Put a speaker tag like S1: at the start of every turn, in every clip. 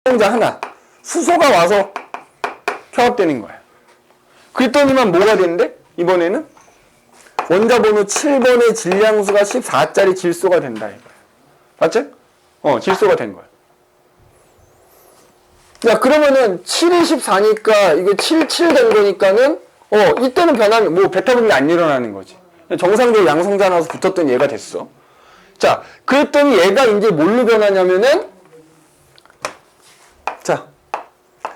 S1: 양성자 하나, 수소가 와서 결합되는 거야. 그랬더니만 뭐가 되는데? 이번에는 원자 번호 7번의 질량수가 14짜리 질소가 된다 이거야. 맞지? 질소가 된 거야. 야, 그러면은 7이 14니까 이거 7 된 거니까는 이때는 변함이 뭐 베타 분비 안 일어나는 거지. 정상적으로 양성자 나와서 붙었더니 얘가 됐어. 자, 그랬더니 얘가 이제 뭘로 변하냐면은 자,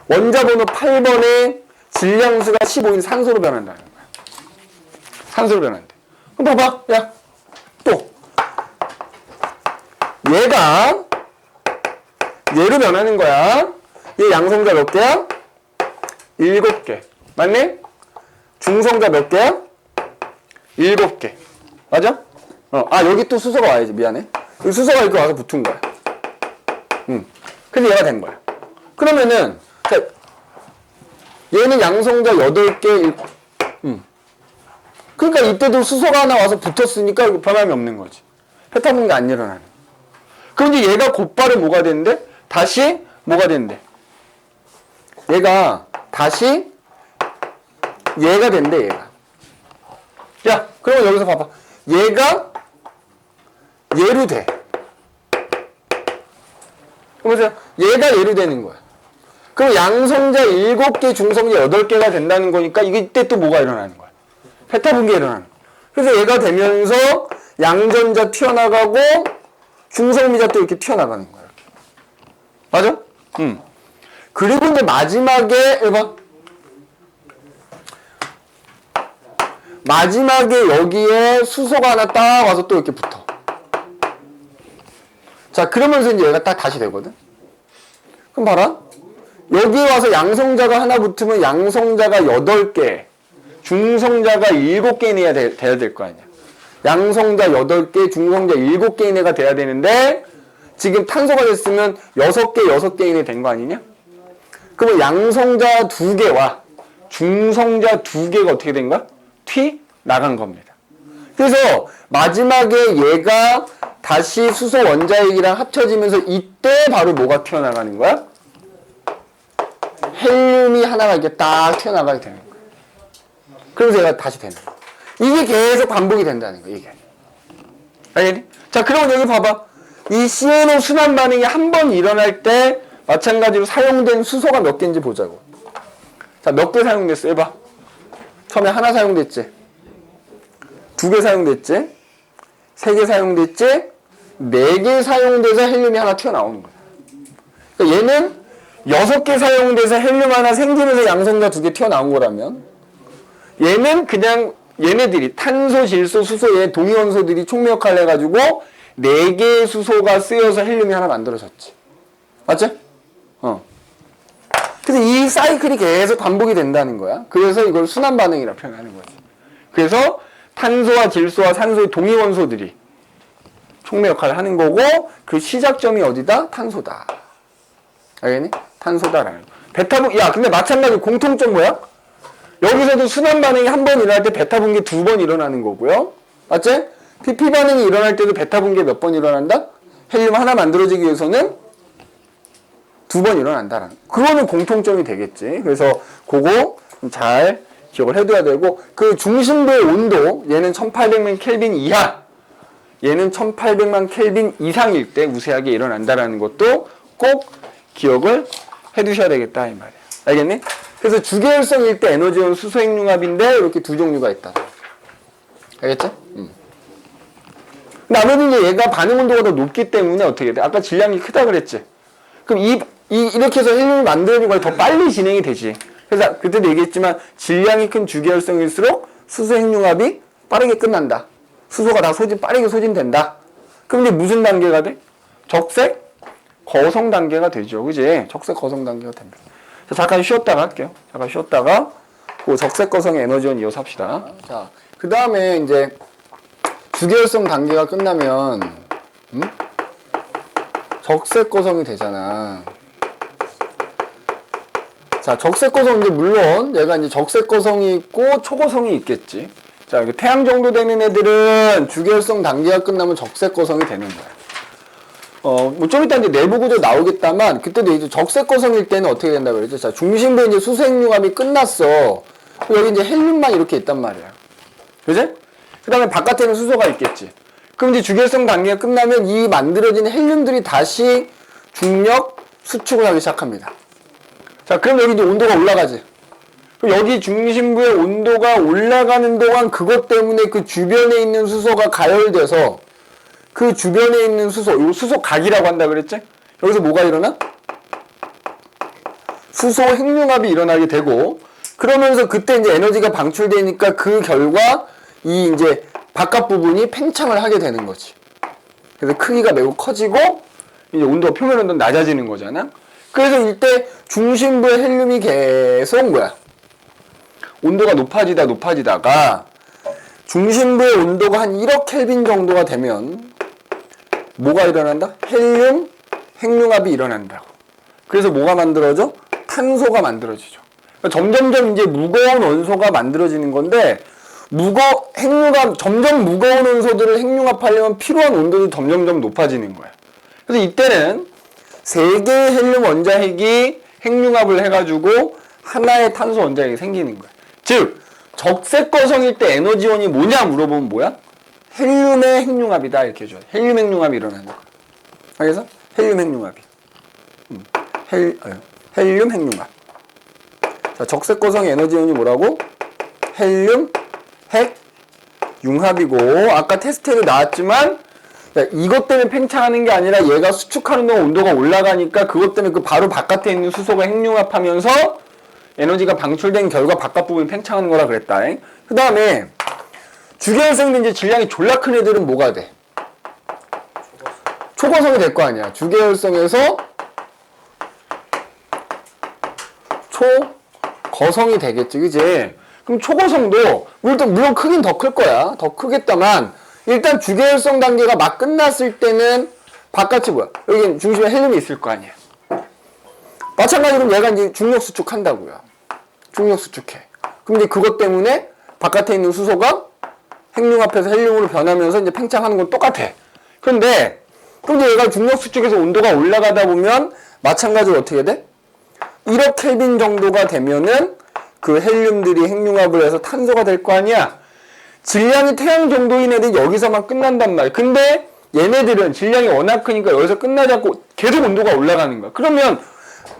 S1: 원자 번호 8번의 질량수가 15인 산소로 변한다는 거야. 산소로 변한대. 그럼 봐봐. 야, 또 얘가 얘로 변하는 거야. 얘 양성자 몇 개야? 7개. 맞네? 중성자 몇 개야? 7개. 맞아? 여기 또 수소가 와야지. 미안해. 여기 수소가 이렇게 와서 붙은 거야. 근데 얘가 된 거야. 그러면은, 자, 얘는 양성자 8개, 그러니까 이때도 수소가 하나 와서 붙었으니까 변함이 없는 거지. 베타 분비 안 일어나는. 그럼 이제 얘가 곧바로 뭐가 되는데? 다시 뭐가 된대? 얘가 다시 얘가 된대, 얘가. 야, 그러면 여기서 봐봐. 얘가 얘로 돼. 그러면서 얘가 얘로 되는 거야. 그럼 양성자 7개, 중성자 8개가 된다는 거니까 이때 또 뭐가 일어나는 거야? 베타 분비가 일어나는 거야. 그래서 얘가 되면서 양전자 튀어나가고 중성미자 또 이렇게 튀어나가는 거야. 이렇게. 맞아? 그리고 이제 마지막에 마지막에 여기에 수소가 하나 딱 와서 또 이렇게 붙어. 자, 그러면서 이제 얘가 딱 다시 되거든. 그럼 봐라. 여기에 와서 양성자가 하나 붙으면 양성자가 8개, 중성자가 7개인 애가 돼야 될 거 아니야. 양성자 8개, 중성자 7개인 애가 돼야 되는데 지금 탄소가 됐으면 6개인 애 된 거 아니냐? 그러면 양성자 2개와 중성자 2개가 어떻게 된 거야? 나간 겁니다. 그래서 마지막에 얘가 다시 수소 원자핵이랑 합쳐지면서 이때 바로 뭐가 튀어나가는 거야? 헬륨이 하나가 이렇게 딱 튀어나가게 되는 거야. 그래서 얘가 다시 되는 거야. 이게 계속 반복이 된다는 거야, 이게. 알겠니? 자, 그럼 여기 봐봐. 이 CNO 순환 반응이 한 번 일어날 때 마찬가지로 사용된 수소가 몇 개인지 보자고. 자, 몇 개 사용됐어? 해봐. 처음에 하나 사용됐지? 2개 사용됐지? 3개 사용됐지? 4개 사용돼서 헬륨이 하나 튀어나오는 거야. 그러니까 얘는 6개 사용돼서 헬륨 하나 생기면서 양성자 2개 튀어나온 거라면 얘는 그냥 얘네들이 탄소, 질소, 수소의 동위원소들이 촉매 역할을 해가지고 4개의 수소가 쓰여서 헬륨이 하나 만들어졌지. 맞지? 그래서 이 사이클이 계속 반복이 된다는 거야. 그래서 이걸 순환 반응이라고 표현하는 거지. 그래서 탄소와 질소와 산소의 동위원소들이 촉매 역할을 하는 거고 그 시작점이 어디다? 탄소다. 알겠니? 탄소다라는 거. 베타 분기, 야, 근데 마찬가지로 공통점 뭐야? 여기서도 순환 반응이 한 번 일어날 때 베타 분기 2번 일어나는 거고요. 맞지? PP 반응이 일어날 때도 베타 분기 몇 번 일어난다? 헬륨 하나 만들어지기 위해서는 2번 일어난다라는. 그거는 공통점이 되겠지. 그래서 그거 잘 기억을 해둬야 되고 그 중심부의 온도 얘는 1800만 켈빈 이하 얘는 1800만 켈빈 이상일 때 우세하게 일어난다라는 것도 꼭 기억을 해두셔야 되겠다 이 말이야. 알겠니? 그래서 주계열성일 때 에너지온 수소핵융합인데 이렇게 두 종류가 있다. 알겠지? 나머지는 이제 얘가 반응 온도가 더 높기 때문에 어떻게 돼? 아까 질량이 크다 그랬지? 그럼 이렇게 해서 헬륨이 만드는 걸 더 빨리 진행이 되지. 그래서 그때도 얘기했지만 질량이 큰 주계열성일수록 수소핵융합이 빠르게 끝난다. 수소가 다 빠르게 소진된다. 그럼 이제 무슨 단계가 돼? 적색 거성 단계가 되죠. 그지? 적색 거성 단계가 됩니다. 자, 잠깐 쉬었다가 할게요. 잠깐 쉬었다가 그 적색 거성의 에너지원 이어서 합시다. 자, 그 다음에 이제 주계열성 단계가 끝나면 적색 거성이 되잖아. 자, 적색 거성인데 물론 얘가 이제 적색 거성이 있고 초거성이 있겠지. 자, 태양 정도 되는 애들은 주계열성 단계가 끝나면 적색 거성이 되는 거야. 뭐 좀 이따 이제 내부 구조 나오겠다만, 그때도 이제 적색거성일 때는 어떻게 된다 그랬죠? 자, 중심부에 이제 수소핵융합이 끝났어. 여기 이제 헬륨만 이렇게 있단 말이야. 그지? 그 다음에 바깥에는 수소가 있겠지. 그럼 이제 주결성 단계가 끝나면 이 만들어진 헬륨들이 다시 중력 수축을 하기 시작합니다. 자, 그럼 여기 이제 온도가 올라가지. 그럼 여기 중심부의 온도가 올라가는 동안 그것 때문에 그 주변에 있는 수소가 가열돼서 그 주변에 있는 수소, 요 수소각이라고 한다 그랬지? 여기서 뭐가 일어나? 수소 핵융합이 일어나게 되고, 그러면서 그때 이제 에너지가 방출되니까 그 결과 이 이제 바깥 부분이 팽창을 하게 되는 거지. 그래서 크기가 매우 커지고 이제 온도가 표면 온도는 낮아지는 거잖아. 그래서 이때 중심부의 헬륨이 계속 뭐야? 온도가 높아지다가 중심부의 온도가 한 1억 켈빈 정도가 되면 뭐가 일어난다? 헬륨 핵융합이 일어난다고. 그래서 뭐가 만들어져? 탄소가 만들어지죠. 그러니까 점점점 이제 무거운 원소가 만들어지는 건데, 핵융합, 점점 무거운 원소들을 핵융합하려면 필요한 온도도 점점점 높아지는 거야. 그래서 이때는 3개의 헬륨 원자핵이 핵융합을 해가지고 하나의 탄소 원자핵이 생기는 거야. 즉, 적색거성일 때 에너지원이 뭐냐 물어보면 뭐야? 헬륨의 핵융합이다 이렇게 해줘야 돼. 헬륨 핵융합이 일어나는 거야. 알겠어? 헬륨 핵융합이. 헬륨 핵융합. 자, 적색거성 에너지원이 뭐라고? 헬륨 핵융합이고, 아까 테스트에도 나왔지만, 야, 이것 때문에 팽창하는 게 아니라 얘가 수축하는 동안 온도가 올라가니까 그것 때문에 그 바로 바깥에 있는 수소가 핵융합하면서 에너지가 방출된 결과 바깥 부분이 팽창하는 거라 그랬다. 그 다음에 주계열성도 이제 질량이 졸라 큰 애들은 뭐가 돼? 초고성이 될 거 아니야. 주계열성에서 초거성이 되겠지, 그지? 그럼 초고성도 물론 크긴 더 클 거야. 더 크겠다만 일단 주계열성 단계가 막 끝났을 때는 바깥이 뭐야? 여기 중심에 헬륨이 있을 거 아니야. 마찬가지로 얘가 이제 중력 수축한다고요. 중력 수축해. 그럼 이제 그것 때문에 바깥에 있는 수소가 핵융합해서 헬륨으로 변하면서 이제 팽창하는 건 똑같아. 그런데 그럼 이제 얘가 중력 수축해서 온도가 올라가다 보면 마찬가지로 어떻게 돼? 1억 켈빈 정도가 되면은 그 헬륨들이 핵융합을 해서 탄소가 될 거 아니야. 질량이 태양 정도인 애들이 여기서만 끝난단 말이야. 근데 얘네들은 질량이 워낙 크니까 여기서 끝나지 않고 계속 온도가 올라가는 거야. 그러면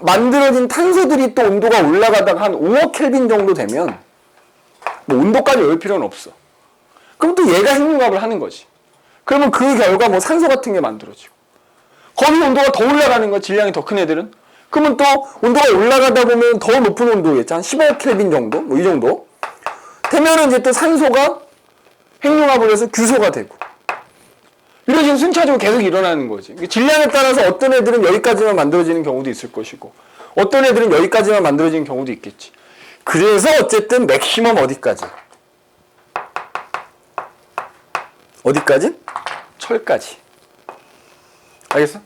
S1: 만들어진 탄소들이 또 온도가 올라가다가 한 5억 켈빈 정도 되면 뭐 온도까지 열 필요는 없어. 그럼 또 얘가 핵융합을 하는 거지. 그러면 그 결과 뭐 산소 같은 게 만들어지고, 거기 온도가 더 올라가는 거야. 질량이 더 큰 애들은. 그러면 또 온도가 올라가다 보면 더 높은 온도겠지. 한 15억 켈빈 정도? 뭐 이 정도? 되면은 이제 또 산소가 핵융합을 해서 규소가 되고. 이런 식으로 순차적으로 계속 일어나는 거지. 질량에 따라서 어떤 애들은 여기까지만 만들어지는 경우도 있을 것이고, 어떤 애들은 여기까지만 만들어지는 경우도 있겠지. 그래서 어쨌든 맥시멈 어디까지? 어디까지? 철까지. 알겠어?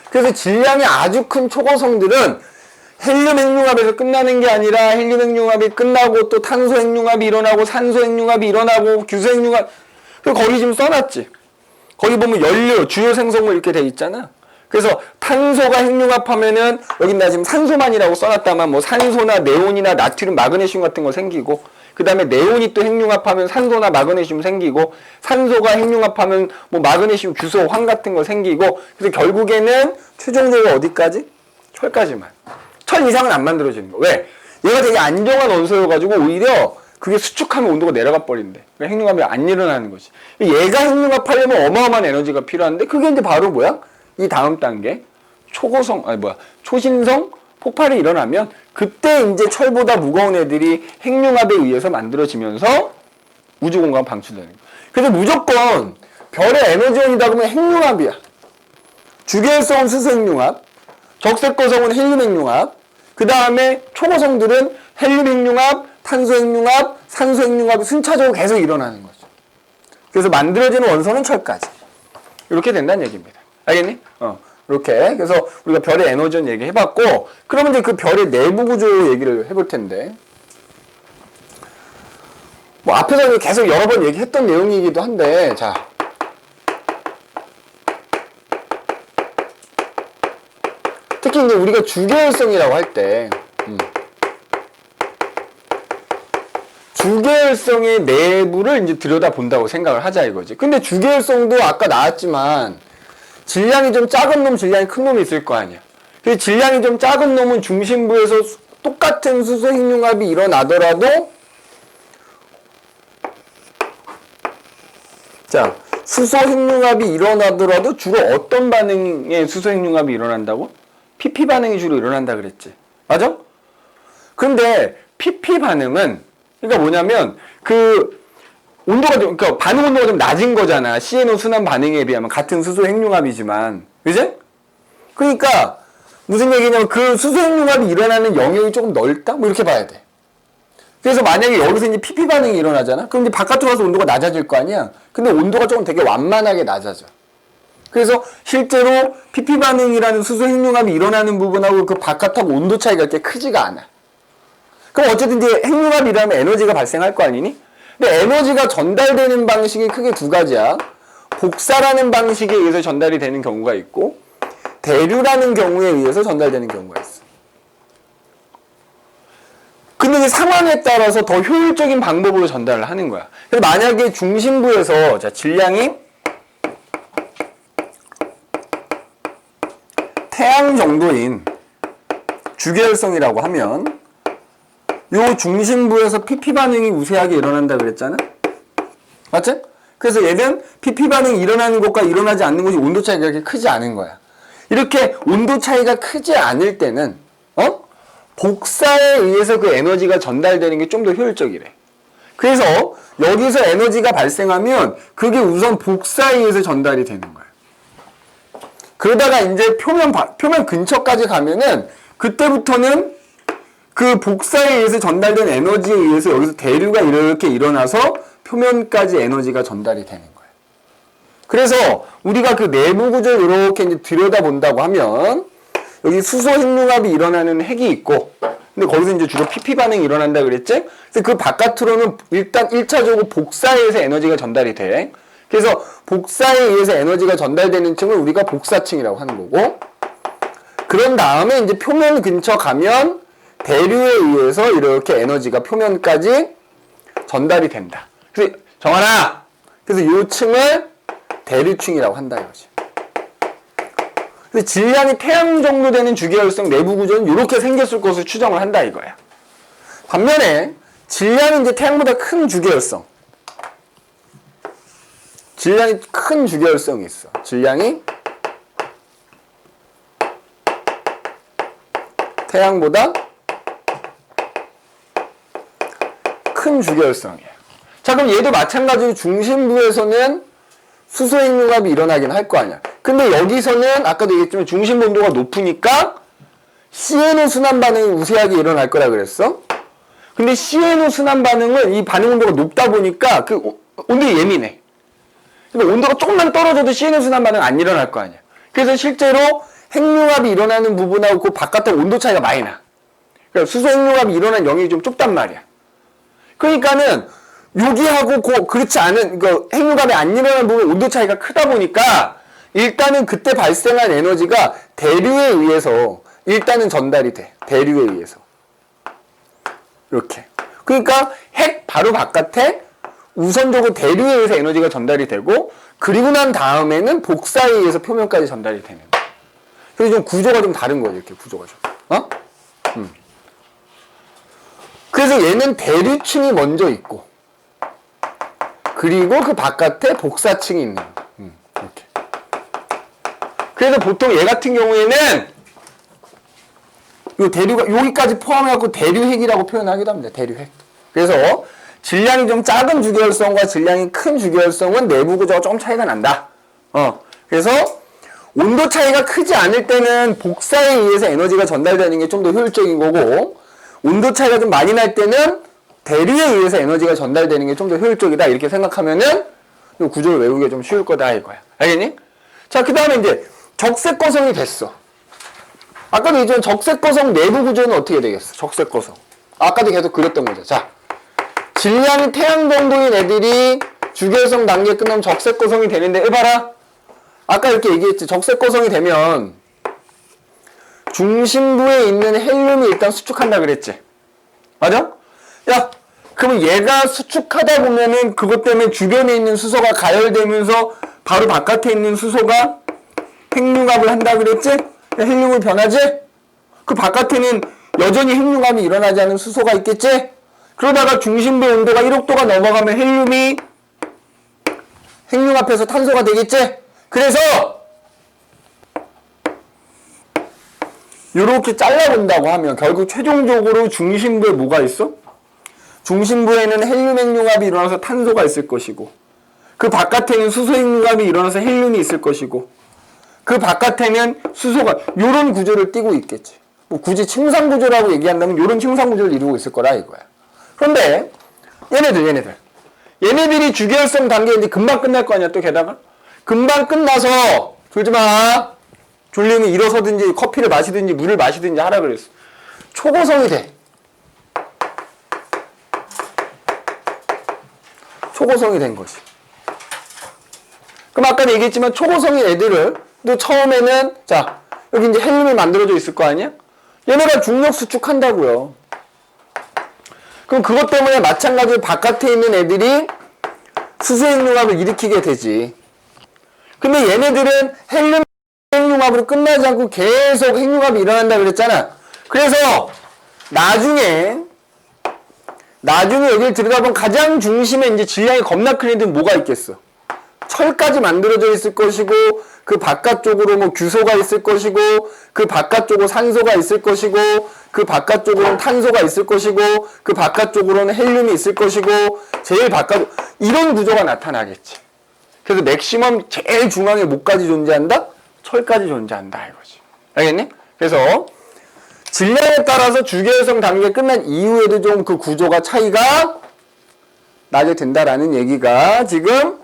S1: 그래서 질량이 아주 큰 초고성들은 헬륨 핵융합에서 끝나는 게 아니라 헬륨 핵융합이 끝나고 또 탄소 핵융합이 일어나고 산소 핵융합이 일어나고 규소 핵융합. 그리고 거기 지금 써놨지. 거기 보면 연료, 주요 생성물 이렇게 돼 있잖아. 그래서 탄소가 핵융합하면은 여기 나 지금 산소만이라고 써놨다만 뭐 산소나 네온이나 나트륨, 마그네슘 같은 거 생기고, 그 다음에 네온이 또 핵융합하면 산소나 마그네슘 생기고, 산소가 핵융합하면 뭐 마그네슘, 규소, 황 같은 거 생기고, 그래서 결국에는 최종적으로 어디까지? 철까지만. 철 이상은 안 만들어지는 거. 왜? 얘가 되게 안정한 원소여가지고 오히려 그게 수축하면 온도가 내려가 버린대. 그러니까 핵융합이 안 일어나는 거지. 얘가 핵융합하려면 어마어마한 에너지가 필요한데, 그게 이제 바로 뭐야? 이 다음 단계 초신성 폭발이 일어나면 그때 이제 철보다 무거운 애들이 핵융합에 의해서 만들어지면서 우주공간 방출되는 거야. 그래서 무조건 별의 에너지원이다 그러면 핵융합이야. 주계열성은 수소 핵융합, 적색거성은 헬륨 핵융합, 그 다음에 초고성들은 헬륨 핵융합, 탄소 핵융합, 산소 핵융합이 순차적으로 계속 일어나는 거죠. 그래서 만들어지는 원소는 철까지. 이렇게 된다는 얘기입니다. 알겠니? 이렇게. 그래서 우리가 별의 에너지원 얘기 해봤고, 그러면 이제 그 별의 내부 구조 얘기를 해볼 텐데, 뭐 앞에서 계속 여러 번 얘기했던 내용이기도 한데, 자. 특히 이제 우리가 주계열성이라고 할 때, 주계열성의 내부를 이제 들여다본다고 생각을 하자 이거지. 근데 주계열성도 아까 나왔지만 질량이 좀 작은 놈, 질량이 큰 놈이 있을 거 아니야. 그 질량이 좀 작은 놈은 중심부에서 똑같은 수소 핵융합이 일어나더라도, 자, 수소 핵융합이 일어나더라도 주로 어떤 반응의 수소 핵융합이 일어난다고? PP 반응이 주로 일어난다 그랬지. 맞아? 근데 PP 반응은, 그러니까 뭐냐면 그 온도가 좀, 그러니까 반응 온도가 좀 낮은 거잖아. CNO 순환 반응에 비하면 같은 수소 핵융합이지만, 그지? 그러니까 무슨 얘기냐면 그 수소 핵융합이 일어나는 영역이 조금 넓다? 뭐 이렇게 봐야 돼. 그래서 만약에 여기서 이제 PP 반응이 일어나잖아? 그럼 이제 바깥으로 가서 온도가 낮아질 거 아니야? 근데 온도가 조금 되게 완만하게 낮아져. 그래서 실제로 PP 반응이라는 수소 핵융합이 일어나는 부분하고 그 바깥하고 온도 차이가 그렇게 크지가 않아. 그럼 어쨌든 이제 핵융합이 일어나면 에너지가 발생할 거 아니니? 근데 에너지가 전달되는 방식이 크게 두 가지야. 복사라는 방식에 의해서 전달이 되는 경우가 있고, 대류라는 경우에 의해서 전달되는 경우가 있어. 근데 이 상황에 따라서 더 효율적인 방법으로 전달을 하는 거야. 그래서 만약에 중심부에서, 자, 질량이 태양 정도인 주계열성이라고 하면 요 중심부에서 PP 반응이 우세하게 일어난다 그랬잖아? 맞지? 그래서 얘는 PP 반응이 일어나는 것과 일어나지 않는 것이 온도 차이가 그렇게 크지 않은 거야. 이렇게 온도 차이가 크지 않을 때는 복사에 의해서 그 에너지가 전달되는 게 좀 더 효율적이래. 그래서 여기서 에너지가 발생하면 그게 우선 복사에 의해서 전달이 되는 거야. 그러다가 이제 표면 근처까지 가면은 그때부터는 그 복사에 의해서 전달된 에너지에 의해서 여기서 대류가 이렇게 일어나서 표면까지 에너지가 전달이 되는 거야. 그래서 우리가 그 내부 구조를 이렇게 이제 들여다본다고 하면 여기 수소 핵융합이 일어나는 핵이 있고, 근데 거기서 이제 주로 PP 반응이 일어난다 그랬지? 그래서 그 바깥으로는 일단 1차적으로 복사에 의해서 에너지가 전달이 돼. 그래서 복사에 의해서 에너지가 전달되는 층을 우리가 복사층이라고 하는 거고, 그런 다음에 이제 표면 근처 가면 대류에 의해서 이렇게 에너지가 표면까지 전달이 된다. 그래서 정하나, 그래서 이 층을 대류층이라고 한다 이거지. 그래서 질량이 태양 정도 되는 주계열성 내부 구조는 이렇게 생겼을 것으로 추정을 한다 이거야. 반면에 질량이 이제 태양보다 큰 주계열성, 질량이 큰 주계열성이 있어. 질량이 태양보다 큰 주계열성이에요. 자, 그럼 얘도 마찬가지로 중심부에서는 수소 핵융합이 일어나긴 할 거 아니야. 근데 여기서는 아까도 얘기했지만 중심부 온도가 높으니까 CNO 순환 반응이 우세하게 일어날 거라 그랬어. 근데 CNO 순환 반응은 이 반응 온도가 높다 보니까 그 온도에 예민해. 근데 온도가 조금만 떨어져도 CNO 순환 반응 안 일어날 거 아니야. 그래서 실제로 핵융합이 일어나는 부분하고 그 바깥에 온도 차이가 많이 나. 그러니까 수소 핵융합이 일어나는 영역이 좀 좁단 말이야. 그러니까는 여기하고 그렇지 않은 그 핵융합이 안 일어나는 부분 온도 차이가 크다 보니까 일단은 그때 발생한 에너지가 대류에 의해서 일단은 전달이 돼. 대류에 의해서. 이렇게. 그러니까 핵 바로 바깥에 우선적으로 대류에 의해서 에너지가 전달이 되고, 그리고 난 다음에는 복사에 의해서 표면까지 전달이 되는 거야. 그래서 좀 구조가 좀 다른 거죠. 이렇게 구조가 좀. 그래서 얘는 대류층이 먼저 있고, 그리고 그 바깥에 복사층이 있는 거. 이렇게. 그래서 보통 얘 같은 경우에는 요 대류가 여기까지 포함해갖고 대류핵이라고 표현하기도 합니다. 대류핵. 그래서 질량이 좀 작은 주계열성과 질량이 큰 주계열성은 내부 구조가 조금 차이가 난다. 그래서 온도 차이가 크지 않을 때는 복사에 의해서 에너지가 전달되는 게 좀 더 효율적인 거고, 온도 차이가 좀 많이 날 때는 대류에 의해서 에너지가 전달되는 게 좀 더 효율적이다. 이렇게 생각하면은 이 구조를 외우기가 좀 쉬울 거다 이거야. 알겠니? 자, 그 다음에 이제 적색거성이 됐어. 아까도 얘기했지만 적색거성 내부 구조는 어떻게 되겠어? 적색거성. 아까도 계속 그렸던 거죠. 자, 질량이 태양 정도인 애들이 주계열성 단계 끝나면 적색거성이 되는데, 봐라. 아까 이렇게 얘기했지. 적색거성이 되면 중심부에 있는 헬륨이 일단 수축한다 그랬지. 맞아? 야, 그러면 얘가 수축하다 보면은 그것 때문에 주변에 있는 수소가 가열되면서 바로 바깥에 있는 수소가 핵융합을 한다 그랬지? 핵융합이 변하지? 그 바깥에는 여전히 핵융합이 일어나지 않은 수소가 있겠지? 그러다가 중심부 온도가 1억도가 넘어가면 헬륨이 핵융합해서 탄소가 되겠지? 그래서 이렇게 잘라본다고 하면 결국 최종적으로 중심부에 뭐가 있어? 중심부에는 헬륨 핵융합이 일어나서 탄소가 있을 것이고 그 바깥에는 수소 핵융합이 일어나서 헬륨이 있을 것이고 그 바깥에는 수소가 이런 구조를 띠고 있겠지. 뭐 굳이 층상구조라고 얘기한다면 이런 층상구조를 이루고 있을 거라 이거야. 그런데 얘네들이 주결성 단계인데 금방 끝날 거 아니야 또 게다가 금방 끝나서 졸지마 졸리면 일어서든지 커피를 마시든지 물을 마시든지 하라 그랬어. 초고성이 돼. 초고성이 된 것이. 그럼 아까 얘기했지만 초고성인 애들을 또 처음에는 자 여기 이제 헬륨이 만들어져 있을 거 아니야? 얘네가 중력 수축한다고요. 그럼 그것 때문에 마찬가지로 바깥에 있는 애들이 수소 핵융합을 일으키게 되지. 근데 얘네들은 헬륨 핵융합으로 끝나지 않고 계속 핵융합이 일어난다 그랬잖아. 그래서 나중에 여기를 들여다보면 가장 중심에 이제 질량이 겁나 큰 애들은 뭐가 있겠어? 철까지 만들어져 있을 것이고 그 바깥쪽으로 뭐 규소가 있을 것이고 그 바깥쪽으로 산소가 있을 것이고 그 바깥쪽으로는 탄소가 있을 것이고 그 바깥쪽으로는 헬륨이 있을 것이고 제일 바깥 이런 구조가 나타나겠지. 그래서 맥시멈 제일 중앙에 뭐까지 존재한다? 철까지 존재한다 이거지. 알겠니? 그래서 질량에 따라서 주결성 단계 끝난 이후에도 좀 그 구조가 차이가 나게 된다라는 얘기가 지금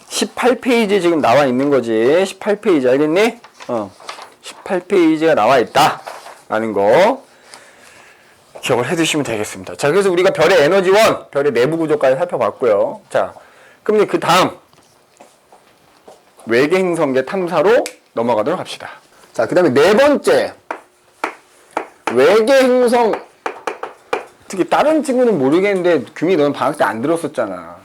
S1: 18페이지에 지금 나와 있는 거지. 18페이지 알겠니? 18페이지가 나와 있다 라는 거 기억을 해 두시면 되겠습니다. 자, 그래서 우리가 별의 에너지원, 별의 내부 구조까지 살펴봤고요. 자, 그럼 이제 그 다음 외계 행성계 탐사로 넘어가도록 합시다. 자, 그 다음에 네 번째 외계 행성. 특히 다른 친구는 모르겠는데 규민이 너는 방학 때 안 들었었잖아.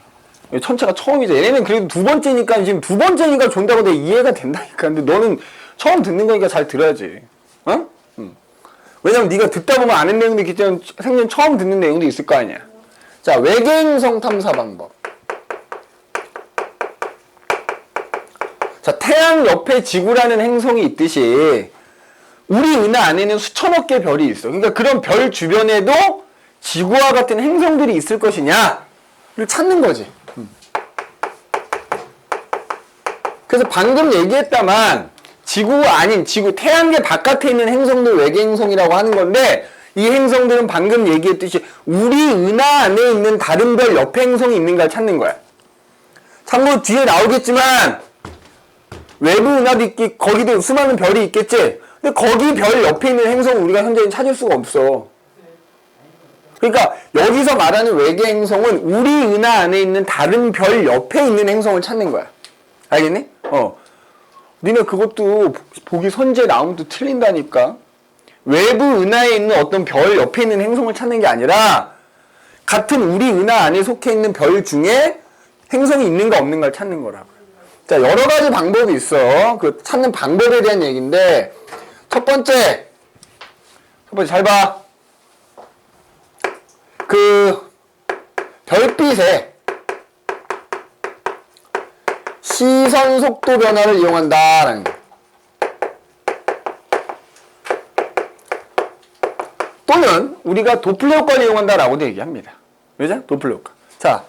S1: 천체가 처음이죠. 얘네는 그래도 두 번째니까 지금 두 번째니까 존다고 내 이해가 된다니까. 근데 너는 처음 듣는 거니까 잘 들어야지. 어? 왜냐면 네가 듣다 보면 아는 내용도 있겠지만 생전 처음 듣는 내용도 있을 거 아니야. 자, 외계 행성 탐사 방법. 자, 태양 옆에 지구라는 행성이 있듯이 우리 은하 안에는 수천억 개 별이 있어. 그러니까 그런 별 주변에도 지구와 같은 행성들이 있을 것이냐를 찾는 거지. 그래서 방금 얘기했다만 지구 아닌 지구 태양계 바깥에 있는 행성들 외계 행성이라고 하는 건데 이 행성들은 방금 얘기했듯이 우리 은하 안에 있는 다른 별 옆에 행성이 있는가를 찾는 거야. 참고로 뒤에 나오겠지만 외부 은하도 있기 거기도 수많은 별이 있겠지. 근데 거기 별 옆에 있는 행성은 우리가 현재는 찾을 수가 없어. 그러니까 여기서 말하는 외계 행성은 우리 은하 안에 있는 다른 별 옆에 있는 행성을 찾는 거야. 알겠니? 니네 그것도 보기 선제 나오면 또 틀린다니까. 외부 은하에 있는 어떤 별 옆에 있는 행성을 찾는 게 아니라 같은 우리 은하 안에 속해 있는 별 중에 행성이 있는가 없는가를 찾는 거라고요. 자, 여러 가지 방법이 있어. 그 찾는 방법에 대한 얘기인데 첫 번째 잘 봐. 그 별빛에 시선 속도 변화를 이용한다라는 거. 또는 우리가 도플러 효과를 이용한다라고도 얘기합니다. 왜죠? 도플러 효과. 자,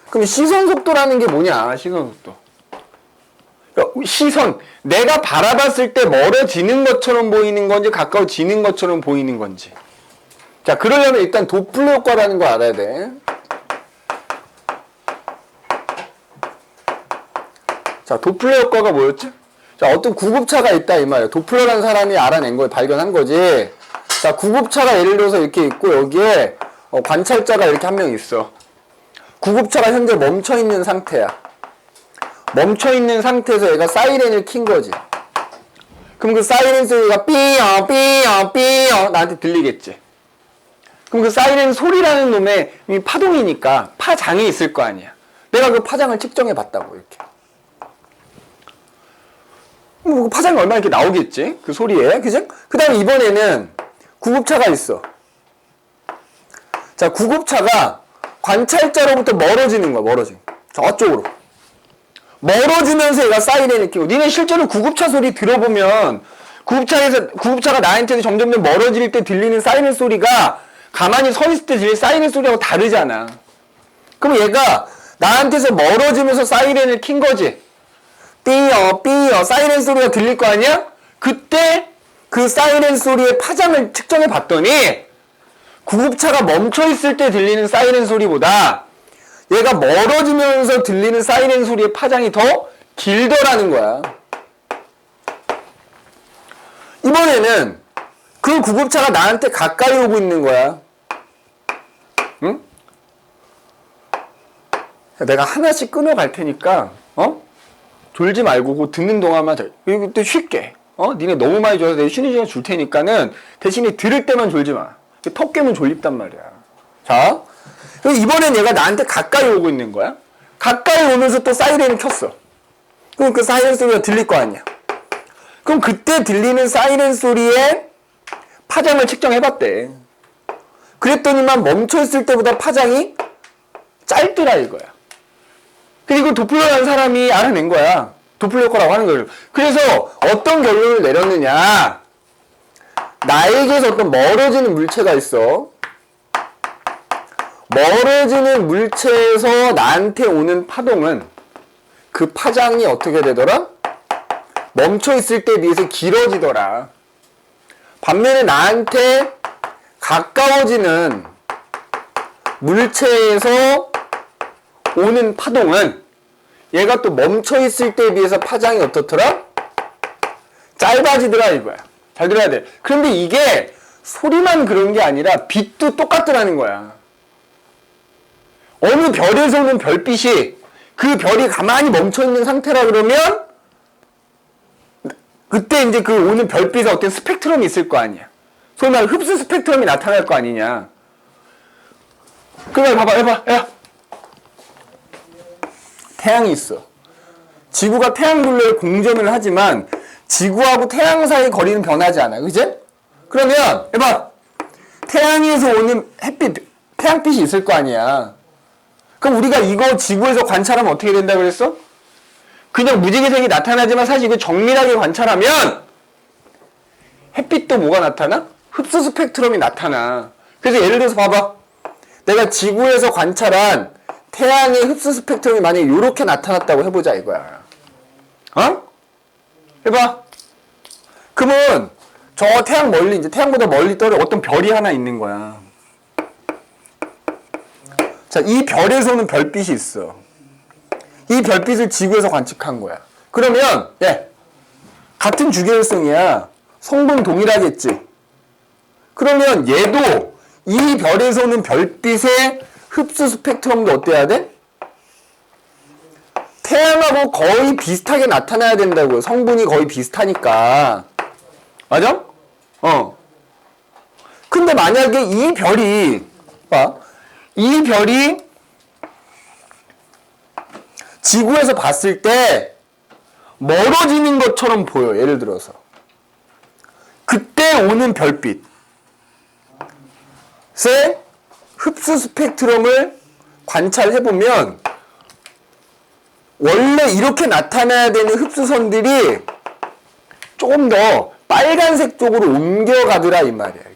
S1: 그럼 시선 속도라는 게 뭐냐? 시선 속도. 그러니까 시선, 내가 바라봤을 때 멀어지는 것처럼 보이는 건지 가까워지는 것처럼 보이는 건지. 자, 그러려면 일단 도플러 효과라는 거 알아야 돼. 자, 도플러 효과가 뭐였지? 자, 어떤 구급차가 있다 이 말이야. 도플러라는 사람이 알아낸 걸 발견한 거지. 자, 구급차가 예를 들어서 이렇게 있고 여기에 관찰자가 이렇게 한 명 있어. 구급차가 현재 멈춰있는 상태야. 멈춰있는 상태에서 얘가 사이렌을 킨 거지. 그럼 그 사이렌 소리가 삐어 삐어 삐어 나한테 들리겠지. 그럼 그 사이렌 소리라는 놈의 파동이니까 파장이 있을 거 아니야. 내가 그 파장을 측정해 봤다고 이렇게. 뭐 파장이 얼마나 이렇게 나오겠지? 그 소리에. 그죠? 그 다음에 이번에는 구급차가 있어. 자, 구급차가 관찰자로부터 멀어지는 거야, 멀어지는. 저쪽으로. 멀어지면서 얘가 사이렌을 켜고. 니네 실제로 구급차 소리 들어보면 구급차가 나한테 점점 멀어질 때 들리는 사이렌 소리가 가만히 서 있을 때 들리는 사이렌 소리하고 다르잖아. 그럼 얘가 나한테서 멀어지면서 사이렌을 킨 거지. 삐어 삐어 사이렌 소리가 들릴 거 아니야? 그때 그 사이렌 소리의 파장을 측정해 봤더니 구급차가 멈춰 있을 때 들리는 사이렌 소리보다 얘가 멀어지면서 들리는 사이렌 소리의 파장이 더 길더라는 거야. 이번에는 그 구급차가 나한테 가까이 오고 있는 거야. 응? 내가 하나씩 끊어갈 테니까 졸지 말고 그 듣는 동안만 이것도 쉽게 니네 너무 많이 줘서 내가 쉬는 시간 줄 테니까는 대신에 들을 때만 졸지 마. 턱 깨면 졸립단 말이야. 자, 이번엔 얘가 나한테 가까이 오고 있는 거야. 가까이 오면서 또 사이렌을 켰어. 그럼 그 사이렌 소리가 들릴 거 아니야. 그럼 그때 들리는 사이렌 소리의 파장을 측정해봤대. 그랬더니만 멈춰있을 때보다 파장이 짧더라 이거야. 그리고 도플러라는 사람이 알아낸 거야. 도플러 효과라고 하는 거예요. 그래서 어떤 결론을 내렸느냐. 나에게서 어떤 멀어지는 물체가 있어. 멀어지는 물체에서 나한테 오는 파동은 그 파장이 어떻게 되더라? 멈춰있을 때에 비해서 길어지더라. 반면에 나한테 가까워지는 물체에서 오는 파동은 얘가 또 멈춰있을 때에 비해서 파장이 어떻더라? 짧아지더라 이거야. 잘 들어야 돼. 그런데 이게 소리만 그런 게 아니라 빛도 똑같더라는 거야. 어느 별에서 오는 별빛이 그 별이 가만히 멈춰있는 상태라 그러면 그때 이제 그 오는 별빛에 어떤 스펙트럼이 있을 거 아니야. 소위 말해 흡수 스펙트럼이 나타날 거 아니냐. 그래 봐봐 해봐 야. 태양이 있어. 지구가 태양 둘레에 공전을 하지만 지구하고 태양 사이 거리는 변하지 않아. 그지? 그러면 해봐. 태양에서 오는 햇빛, 태양빛이 있을 거 아니야. 그럼 우리가 이거 지구에서 관찰하면 어떻게 된다 그랬어? 그냥 무지개색이 나타나지만 사실 이거 정밀하게 관찰하면 햇빛도 뭐가 나타나? 흡수 스펙트럼이 나타나. 그래서 예를 들어서 봐봐. 내가 지구에서 관찰한 태양의 흡수 스펙트럼이 만약에 이렇게 나타났다고 해보자 이거야. 해봐. 그러면 저 태양 멀리 이제 태양보다 멀리 떨어 어떤 별이 하나 있는 거야. 자, 이 별에서는 별빛이 있어. 이 별빛을 지구에서 관측한 거야. 그러면 같은 주계열성이야. 성분 동일하겠지. 그러면 얘도 이 별에서는 별빛의 흡수 스펙트럼도 어때야 돼? 태양하고 거의 비슷하게 나타나야 된다고요. 성분이 거의 비슷하니까. 맞아? 근데 만약에 이 별이 지구에서 봤을 때 멀어지는 것처럼 보여. 예를 들어서 그때 오는 별빛의 흡수 스펙트럼을 관찰해보면 원래 이렇게 나타나야 되는 흡수선들이 조금 더 빨간색 쪽으로 옮겨가더라 이 말이야. 이렇게.